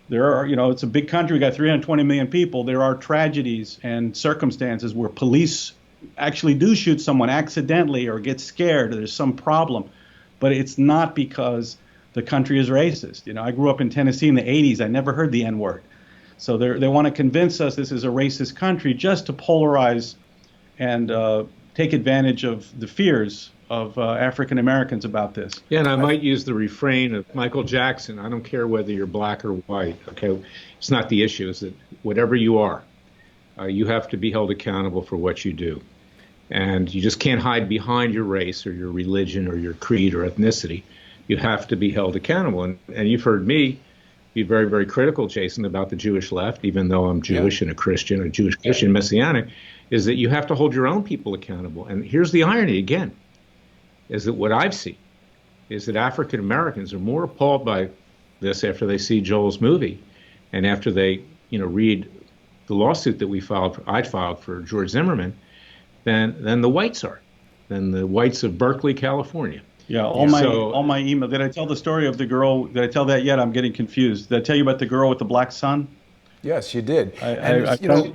there are, it's a big country. We got 320 million people. There are tragedies and circumstances where police actually do shoot someone accidentally or get scared or there's some problem. But it's not because the country is racist. I grew up in Tennessee in the 80s. I never heard the N-word. So they want to convince us this is a racist country just to polarize and take advantage of the fears of African Americans about this. Yeah, and I might use the refrain of Michael Jackson. I don't care whether you're black or white. Okay, it's not the issue. It's that whatever you are, you have to be held accountable for what you do. And you just can't hide behind your race or your religion or your creed or ethnicity. You have to be held accountable. And you've heard me be very, very critical, Jason, about the Jewish left, even though I'm Jewish and a Christian, or Jewish Christian Messianic, is that you have to hold your own people accountable. And here's the irony again, is that what I've seen is that African Americans are more appalled by this after they see Joel's movie and after they, read the lawsuit that I'd filed for George Zimmerman than the whites are, than the whites of Berkeley, California. Yeah, all my email. Did I tell the story of the girl? Did I tell that yet? I'm getting confused. Did I tell you about the girl with the black son? Yes, you did.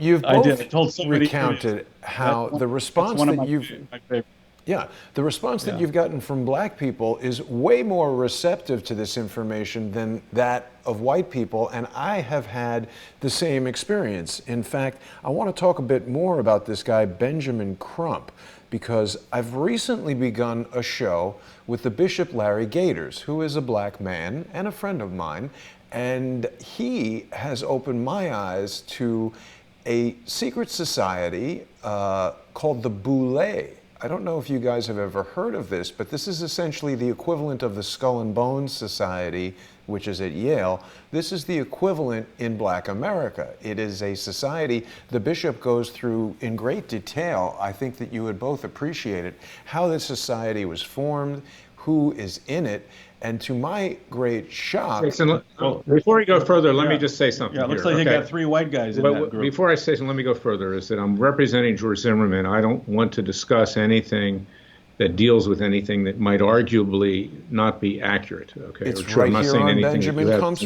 You've both recounted how the response that you've gotten from black people is way more receptive to this information than that of white people, and I have had the same experience. In fact, I want to talk a bit more about this guy, Benjamin Crump, because I've recently begun a show with the Bishop Larry Gators, who is a black man and a friend of mine, and he has opened my eyes to a secret society called the Boule. I don't know if you guys have ever heard of this, but this is essentially the equivalent of the Skull and Bones Society, which is at Yale. This is the equivalent in Black America. It is a society the bishop goes through in great detail. I think that you would both appreciate it, how this society was formed, who is in it, and to my great shock... Jason, before we go further, let me just say something. Yeah, it looks like you got 3 white guys in that group. Before I say something, let me go further, is that I'm representing George Zimmerman. I don't want to discuss anything that deals with anything that might arguably not be accurate. Okay, it's right here on Benjamin Crump's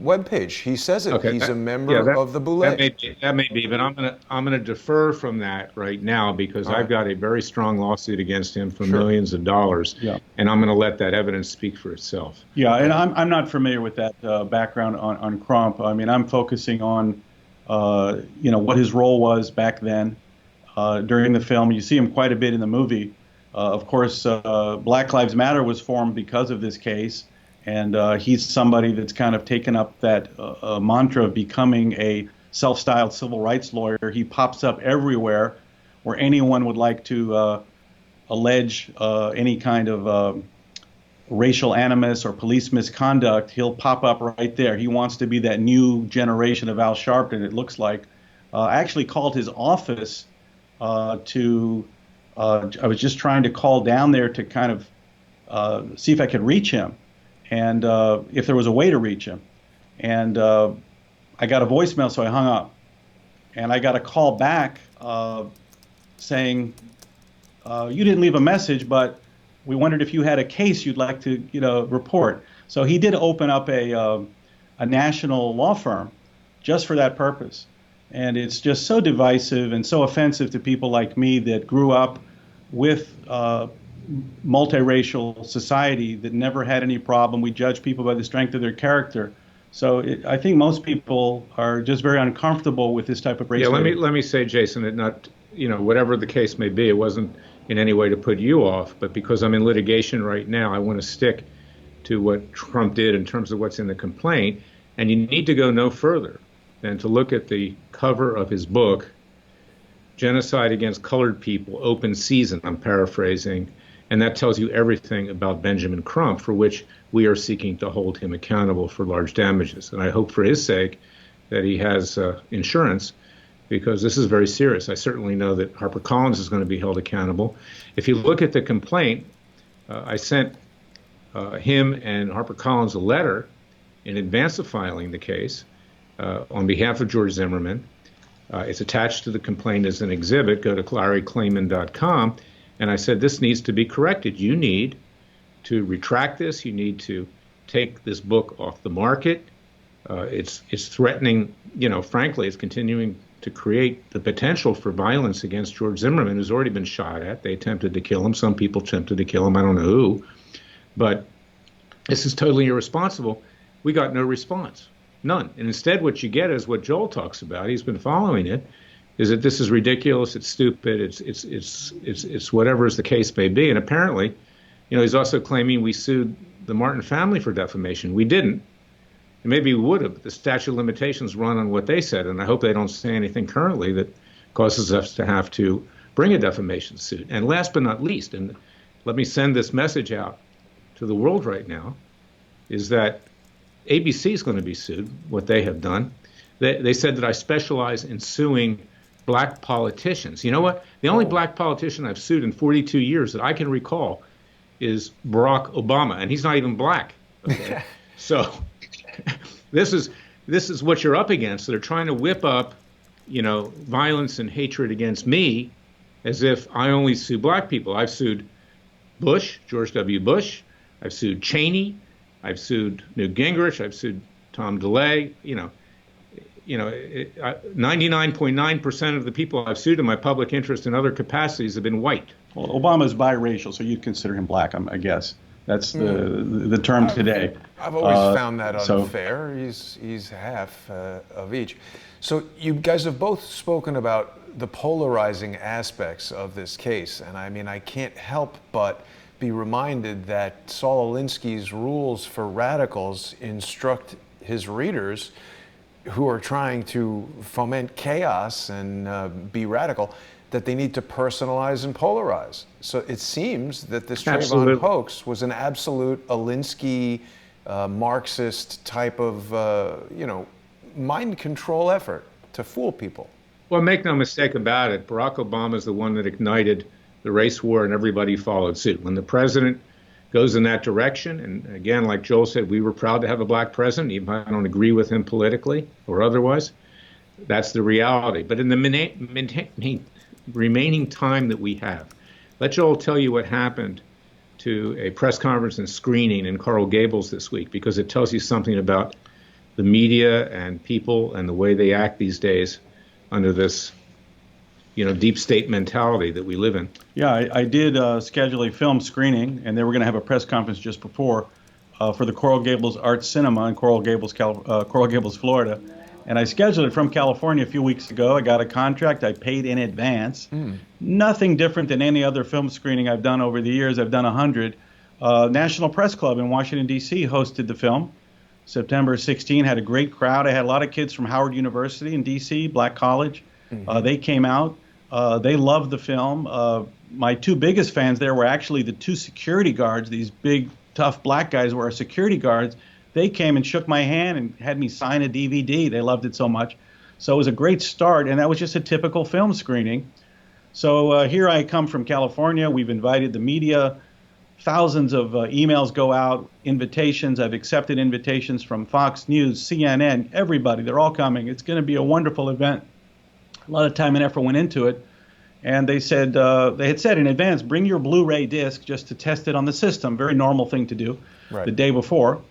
webpage. He says it. Okay. He's a member of the Boule. That may be, but I'm gonna defer from that right now because I've got a very strong lawsuit against him for millions of dollars, and I'm going to let that evidence speak for itself. Yeah, and I'm not familiar with that background on Crump. I mean, I'm focusing on what his role was back then during the film. You see him quite a bit in the movie. Of course, Black Lives Matter was formed because of this case, and he's somebody that's kind of taken up that mantra of becoming a self-styled civil rights lawyer. He pops up everywhere where anyone would like to allege any kind of racial animus or police misconduct. He'll pop up right there. He wants to be that new generation of Al Sharpton, it looks like. I actually called his office I was just trying to call down there to kind of see if I could reach him and if there was a way to reach him. And I got a voicemail, so I hung up. And I got a call back saying, you didn't leave a message, but We wondered if you had a case you'd like to, report. So he did open up a national law firm just for that purpose. And it's just so divisive and so offensive to people like me that grew up with multiracial society that never had any problem. We judge people by the strength of their character. So I think most people are just very uncomfortable with this type of race. Yeah, let me say, Jason, that not, whatever the case may be, it wasn't in any way to put you off, but because I'm in litigation right now, I want to stick to what Trump did in terms of what's in the complaint. And you need to go no further than to look at the cover of his book, Genocide Against Colored People, Open Season, I'm paraphrasing, and that tells you everything about Benjamin Crump, for which we are seeking to hold him accountable for large damages. And I hope for his sake that he has insurance, because this is very serious. I certainly know that HarperCollins is going to be held accountable. If you look at the complaint, I sent him and HarperCollins a letter in advance of filing the case on behalf of George Zimmerman. It's attached to the complaint as an exhibit. Go to LarryKlayman.com. And I said, this needs to be corrected. You need to retract this. You need to take this book off the market. It's threatening, frankly, it's continuing to create the potential for violence against George Zimmerman, who's already been shot at. They attempted to kill him. Some people attempted to kill him. I don't know who. But this is totally irresponsible. We got no response, none. And instead, what you get is what Joel talks about. He's been following it. Is that this is ridiculous? It's stupid. It's whatever as the case may be. And apparently, he's also claiming we sued the Martin family for defamation. We didn't. And maybe we would have, but the statute of limitations run on what they said. And I hope they don't say anything currently that causes us to have to bring a defamation suit. And last but not least, and let me send this message out to the world right now, is that ABC is going to be sued, what they have done. They said that I specialize in suing black politicians. You know what? The only black politician I've sued in 42 years that I can recall is Barack Obama, and he's not even black. Okay? So this is what you're up against. They're trying to whip up, violence and hatred against me as if I only sue black people. I've sued Bush, George W. Bush. I've sued Cheney. I've sued Newt Gingrich. I've sued Tom DeLay. 99.9% of the people I've sued in my public interest and other capacities have been white. Well, Obama's biracial, so you'd consider him black, I guess. That's the term today. I've always found that unfair. He's half of each. So you guys have both spoken about the polarizing aspects of this case, and I can't help but be reminded that Saul Alinsky's rules for radicals instruct his readers who are trying to foment chaos and be radical, that they need to personalize and polarize. So it seems that this Trayvon hoax was an absolute Alinsky Marxist type of, mind control effort to fool people. Well, make no mistake about it, Barack Obama is the one that ignited the race war, and everybody followed suit. When the president goes in that direction, and again, like Joel said, we were proud to have a black president, even if I don't agree with him politically or otherwise. That's the reality. But in the remaining time that we have, let Joel tell you what happened to a press conference and screening in Coral Gables this week, because it tells you something about the media and people and the way they act these days under this deep state mentality that we live in. Yeah, I did schedule a film screening, and they were going to have a press conference just before for the Coral Gables Art Cinema in Coral Gables, Florida. And I scheduled it from California a few weeks ago. I got a contract. I paid in advance. Nothing different than any other film screening I've done over the years. I've done 100. National Press Club in Washington, D.C. hosted the film. September 16, had a great crowd. I had a lot of kids from Howard University in D.C., Black College. They came out. They loved the film. My two biggest fans there were actually the two security guards. These big, tough black guys were our security guards. They came and shook my hand and had me sign a DVD. They loved it so much. So it was a great start, and that was just a typical film screening. So here I come from California. We've invited the media. Thousands of emails go out, invitations. I've accepted invitations from Fox News, CNN, everybody. They're all coming. It's going to be a wonderful event. A lot of time and effort went into it. And they said they had said in advance, bring your Blu-ray disc just to test it on the system. Very normal thing to do the day before.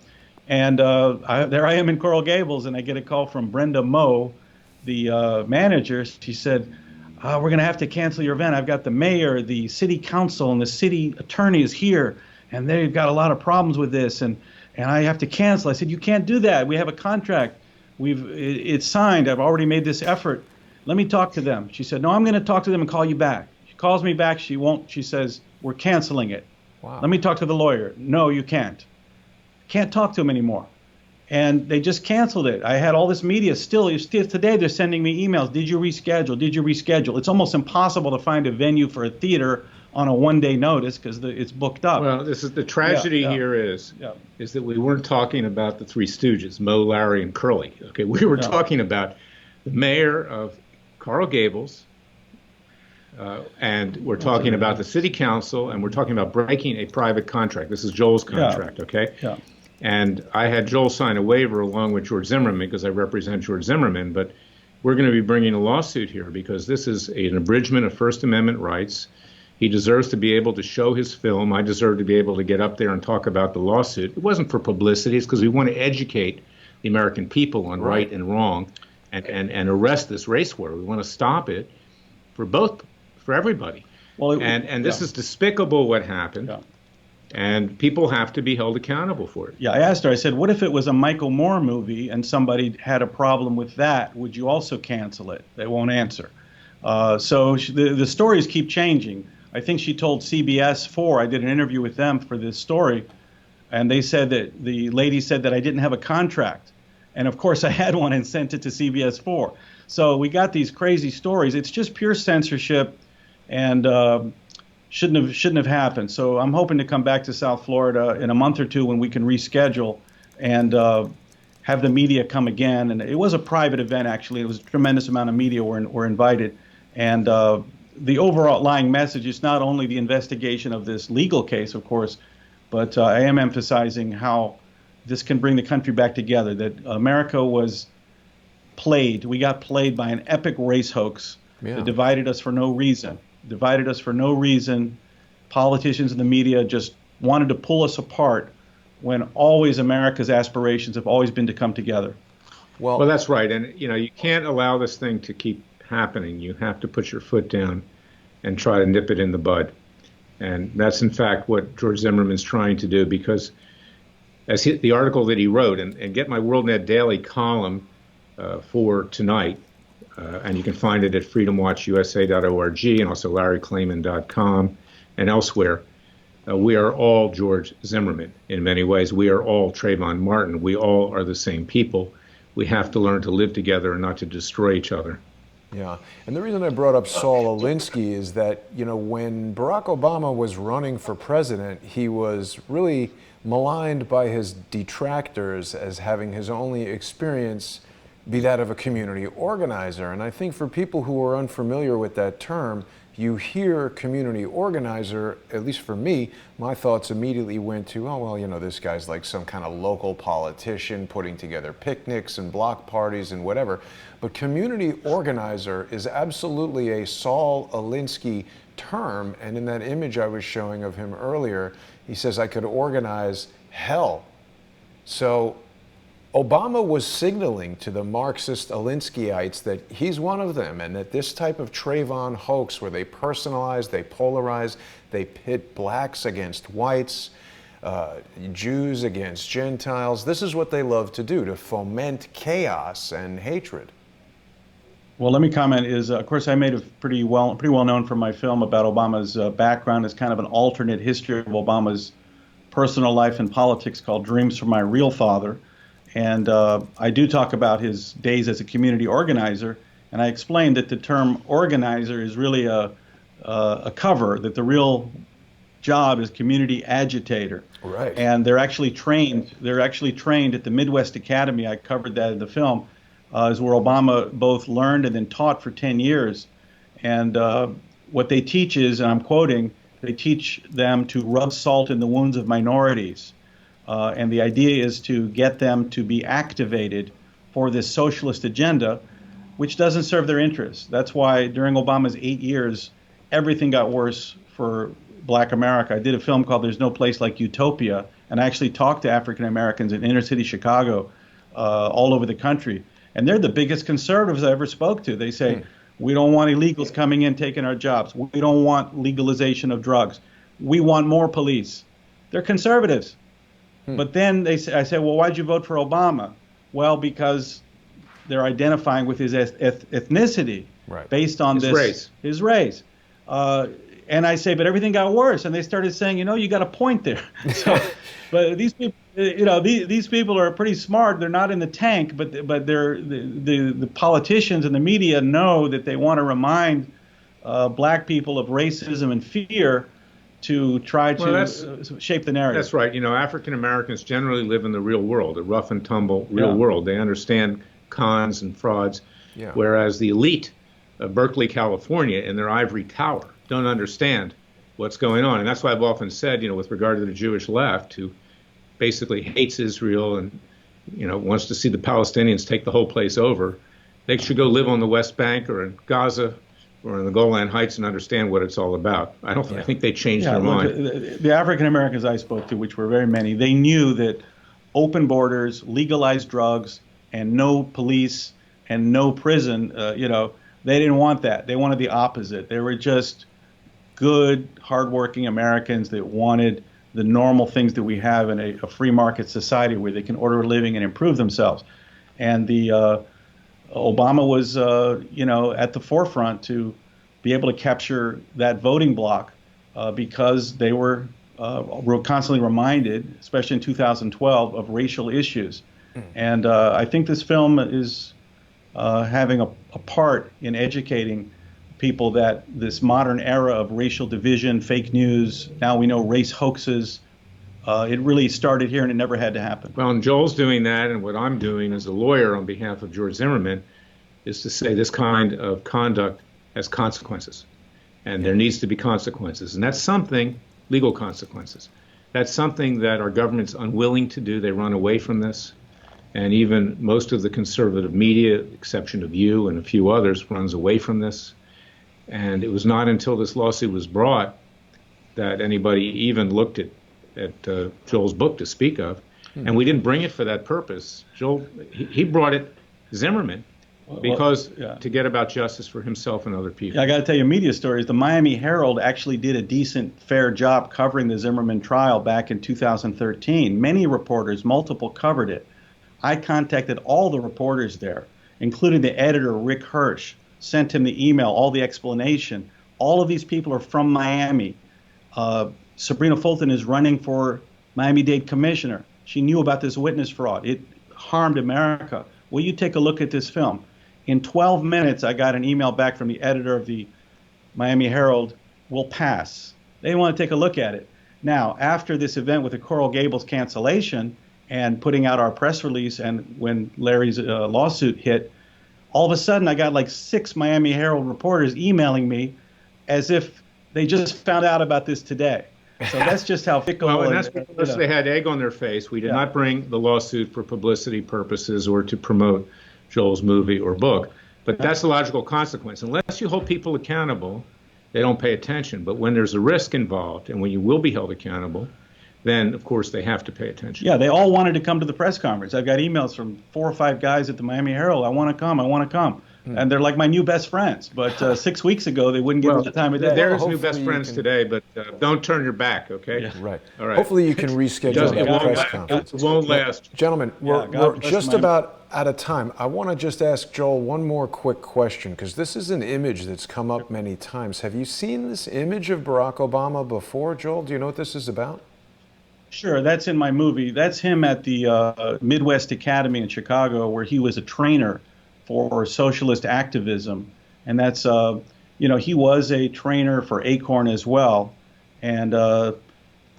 And there I am in Coral Gables, and I get a call from Brenda Moe, the manager. She said, we're going to have to cancel your event. I've got the mayor, the city council, and the city attorney is here, and they've got a lot of problems with this, and I have to cancel. I said, you can't do that. We have a contract. It's signed. I've already made this effort. Let me talk to them. She said, no, I'm going to talk to them and call you back. She calls me back. She won't. She says, we're canceling it. Wow. Let me talk to the lawyer. No, you can't. Can't talk to him anymore. And they just canceled it. I had all this media still today. They're sending me emails. Did you reschedule? Did you reschedule? It's almost impossible to find a venue for a theater on a one-day notice because it's booked up. Well, this is the tragedy here is that we weren't talking about the Three Stooges, Moe, Larry, and Curly. Okay, we were talking about the mayor of Coral Gables, and we're talking about the city council, and we're talking about breaking a private contract. This is Joel's contract, okay? Yeah. And I had Joel sign a waiver along with George Zimmerman because I represent George Zimmerman, but we're going to be bringing a lawsuit here because this is an abridgment of First Amendment rights. He deserves to be able to show his film. I deserve to be able to get up there and talk about the lawsuit. It wasn't for publicity. It's because we want to educate the American people on right and wrong and arrest this race war. We want to stop it for everybody. Well, this is despicable what happened. Yeah. And people have to be held accountable for it. Yeah, I asked her, I said, what if it was a Michael Moore movie and somebody had a problem with that? Would you also cancel it? They won't answer. So the stories keep changing. I think she told CBS 4, I did an interview with them for this story, and they said that the lady said that I didn't have a contract. And of course I had one and sent it to CBS 4. So we got these crazy stories. It's just pure censorship and shouldn't have happened. So I'm hoping to come back to South Florida in a month or two when we can reschedule and have the media come again. And it was a private event, actually. It was a tremendous amount of media were invited. And the overlying message is not only the investigation of this legal case, of course, but I am emphasizing how this can bring the country back together, that America was played. We got played by an epic race hoax that divided us for no reason. Politicians and the media just wanted to pull us apart when always America's aspirations have always been to come together. Well, that's right. And, you can't allow this thing to keep happening. You have to put your foot down and try to nip it in the bud. And that's, in fact, what George Zimmerman's trying to do, because as the article that he wrote, and get my WorldNet Daily column for tonight, and you can find it at freedomwatchusa.org and also larryklayman.com and elsewhere. We are all George Zimmerman in many ways. We are all Trayvon Martin. We all are the same people. We have to learn to live together and not to destroy each other. Yeah, and the reason I brought up Saul Alinsky is that, when Barack Obama was running for president, he was really maligned by his detractors as having his only experience be that of a community organizer. And I think for people who are unfamiliar with that term, you hear community organizer, at least for me, my thoughts immediately went to, oh, well, this guy's like some kind of local politician putting together picnics and block parties and whatever. But community organizer is absolutely a Saul Alinsky term. And in that image I was showing of him earlier, he says, I could organize hell. So Obama was signaling to the Marxist Alinskyites that he's one of them, and that this type of Trayvon hoax where they personalize, they polarize, they pit blacks against whites, Jews against Gentiles, this is what they love to do, to foment chaos and hatred. Well, let me comment of course, I made a pretty well known for my film about Obama's background as kind of an alternate history of Obama's personal life and politics called Dreams from My Real Father. And I do talk about his days as a community organizer, and I explained that the term organizer is really a cover, that the real job is community agitator. Right. And they're actually trained at the Midwest Academy. I covered that in the film, is where Obama both learned and then taught for 10 years. And what they teach is, and I'm quoting, they teach them to rub salt in the wounds of minorities. And the idea is to get them to be activated for this socialist agenda, which doesn't serve their interests. That's why during Obama's 8 years, everything got worse for Black America. I did a film called There's No Place Like Utopia, and I actually talked to African Americans in inner city Chicago, all over the country. And they're the biggest conservatives I ever spoke to. They say, we don't want illegals coming in taking our jobs. We don't want legalization of drugs. We want more police. They're conservatives. But then I say, well, why'd you vote for Obama? Well, because they're identifying with his ethnicity, based on his race. And I say, but everything got worse. And they started saying, you got a point there. So, but these people, these people are pretty smart. They're not in the tank, but they're the politicians and the media know that they want to remind black people of racism and fear to try to shape the narrative. That's right. African Americans generally live in the real world, a rough and tumble real world. They understand cons and frauds, whereas the elite of Berkeley, California, in their ivory tower, don't understand what's going on. And that's why I've often said, with regard to the Jewish left, who basically hates Israel and, wants to see the Palestinians take the whole place over, they should go live on the West Bank or in Gaza or in the Golan Heights and understand what it's all about. I think they changed their mind. The African Americans I spoke to, which were very many, they knew that open borders, legalized drugs, and no police and no prison, they didn't want that. They wanted the opposite. They were just good, hardworking Americans that wanted the normal things that we have in a free market society where they can order a living and improve themselves. And Obama was, at the forefront to be able to capture that voting bloc because they were constantly reminded, especially in 2012, of racial issues. And I think this film is having a part in educating people that this modern era of racial division, fake news, now we know race hoaxes, it really started here and it never had to happen. Well, and Joel's doing that, and what I'm doing as a lawyer on behalf of George Zimmerman is to say this kind of conduct has consequences, and there needs to be consequences. And that's something, legal consequences. That's something that our government's unwilling to do. They run away from this. And even most of the conservative media, exception of you and a few others, runs away from this. And it was not until this lawsuit was brought that anybody even looked at Joel's book to speak of. And we didn't bring it for that purpose. Joel, he brought it, Zimmerman, because to get about justice for himself and other people. Yeah, I got to tell you media stories. The Miami Herald actually did a decent, fair job covering the Zimmerman trial back in 2013. Many reporters, multiple, covered it. I contacted all the reporters there, including the editor, Rick Hirsch, sent him the email, all the explanation. All of these people are from Miami. Sabrina Fulton is running for Miami-Dade commissioner. She knew about this witness fraud. It harmed America. Will you take a look at this film? In 12 minutes, I got an email back from the editor of the Miami Herald, will pass. They want to take a look at it. Now, after this event with the Coral Gables cancellation and putting out our press release, and when Larry's lawsuit hit, all of a sudden I got like 6 Miami Herald reporters emailing me as if they just found out about this today. So that's just how fickle. Well, and that's because they had egg on their face. We did not bring the lawsuit for publicity purposes or to promote Joel's movie or book. But that's the logical consequence. Unless you hold people accountable, they don't pay attention. But when there's a risk involved and when you will be held accountable, then, of course, they have to pay attention. Yeah, they all wanted to come to the press conference. I've got emails from 4 or 5 guys at the Miami Herald. I want to come. I want to come. And they're like my new best friends. But 6 weeks ago, they wouldn't give me the time of day. They're his new best friends today, but don't turn your back, okay? Yeah. Right. All right. Hopefully you can reschedule that press conference. It won't last. Gentlemen, we're just about out of time. I want to just ask Joel one more quick question, because this is an image that's come up many times. Have you seen this image of Barack Obama before, Joel? Do you know what this is about? Sure, that's in my movie. That's him at the Midwest Academy in Chicago, where he was a trainer for socialist activism. And that's, he was a trainer for Acorn as well. And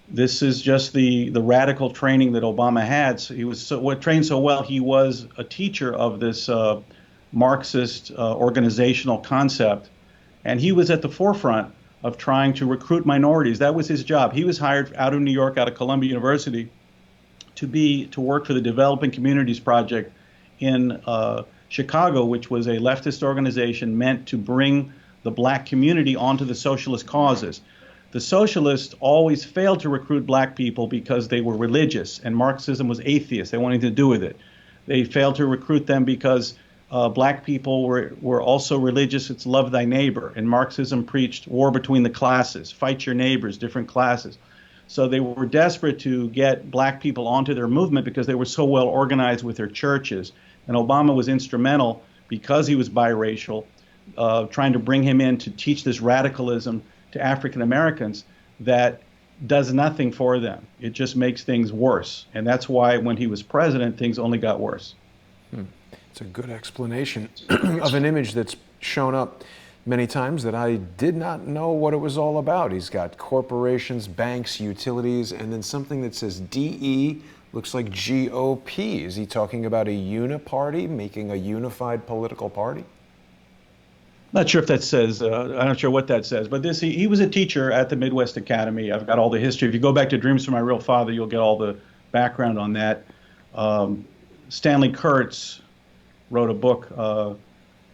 this is just the radical training that Obama had. So he was trained so well, he was a teacher of this Marxist organizational concept. And he was at the forefront of trying to recruit minorities. That was his job. He was hired out of New York, out of Columbia University, to work for the Developing Communities Project in Chicago, which was a leftist organization meant to bring the black community onto the socialist causes. The socialists always failed to recruit black people because they were religious, and Marxism was atheist. They wanted nothing to do with it. They failed to recruit them because black people were also religious. It's love thy neighbor. And Marxism preached war between the classes, fight your neighbors, different classes. So they were desperate to get black people onto their movement because they were so well organized with their churches. And Obama was instrumental, because he was biracial, trying to bring him in to teach this radicalism to African Americans that does nothing for them. It just makes things worse. And that's why when he was president, things only got worse. It's a good explanation of an image that's shown up many times that I did not know what it was all about. He's got corporations, banks, utilities, and then something that says DE, looks like GOP. Is he talking about a uniparty, making a unified political party? Not sure if that says, I'm not sure what that says, but he was a teacher at the Midwest Academy. I've got all the history. If you go back to Dreams from My Real Father, you'll get all the background on that. Stanley Kurtz wrote a book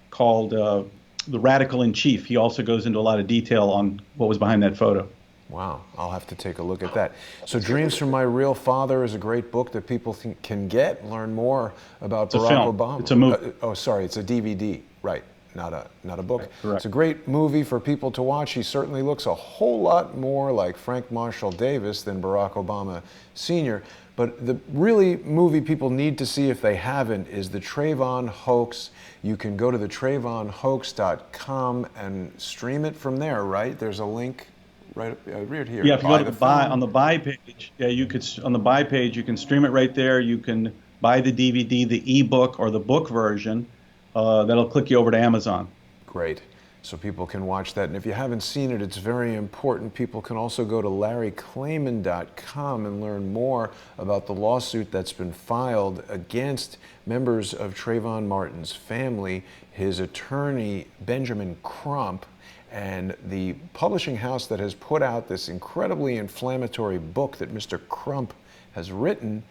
called The Radical in Chief. He also goes into a lot of detail on what was behind that photo. Wow, I'll have to take a look at that. So Dreams from My Real Father is a great book that people can get, learn more about Barack Obama. It's a movie. It's a DVD, right. Not a book. Correct. It's a great movie for people to watch. He certainly looks a whole lot more like Frank Marshall Davis than Barack Obama Sr. But the really movie people need to see if they haven't is the Trayvon hoax. You can go to the TrayvonHoax.com and stream it from there, right? There's a link right here. Yeah, if you go to on the buy page, on the buy page, you can stream it right there. You can buy the DVD, the ebook, or the book version. That'll click you over to Amazon. Great. So people can watch that. And if you haven't seen it, it's very important. People can also go to LarryKlayman.com and learn more about the lawsuit that's been filed against members of Trayvon Martin's family, his attorney, Benjamin Crump, and the publishing house that has put out this incredibly inflammatory book that Mr. Crump has written.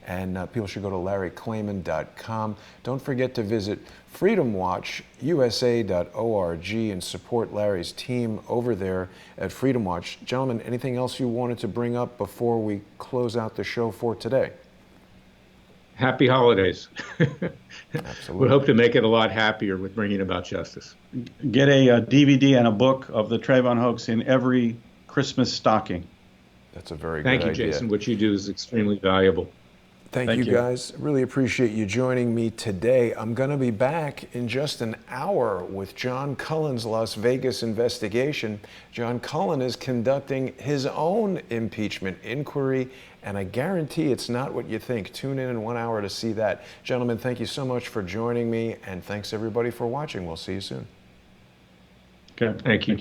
And people should go to LarryKlayman.com. Don't forget to visit FreedomWatchUSA.org and support Larry's team over there at Freedom Watch. Gentlemen, anything else you wanted to bring up before we close out the show for today? Happy holidays. Absolutely. We hope to make it a lot happier with bringing about justice. Get a DVD and a book of the Trayvon hoax in every Christmas stocking. That's a very good idea. idea. Thank you, Jason. What you do is extremely valuable. Thank you guys. Really appreciate you joining me today. I'm going to be back in just an hour with John Cullen's Las Vegas investigation. John Cullen is conducting his own impeachment inquiry, and I guarantee it's not what you think. Tune in 1 hour to see that. Gentlemen, thank you so much for joining me, and thanks everybody for watching. We'll see you soon. Okay. Thank you.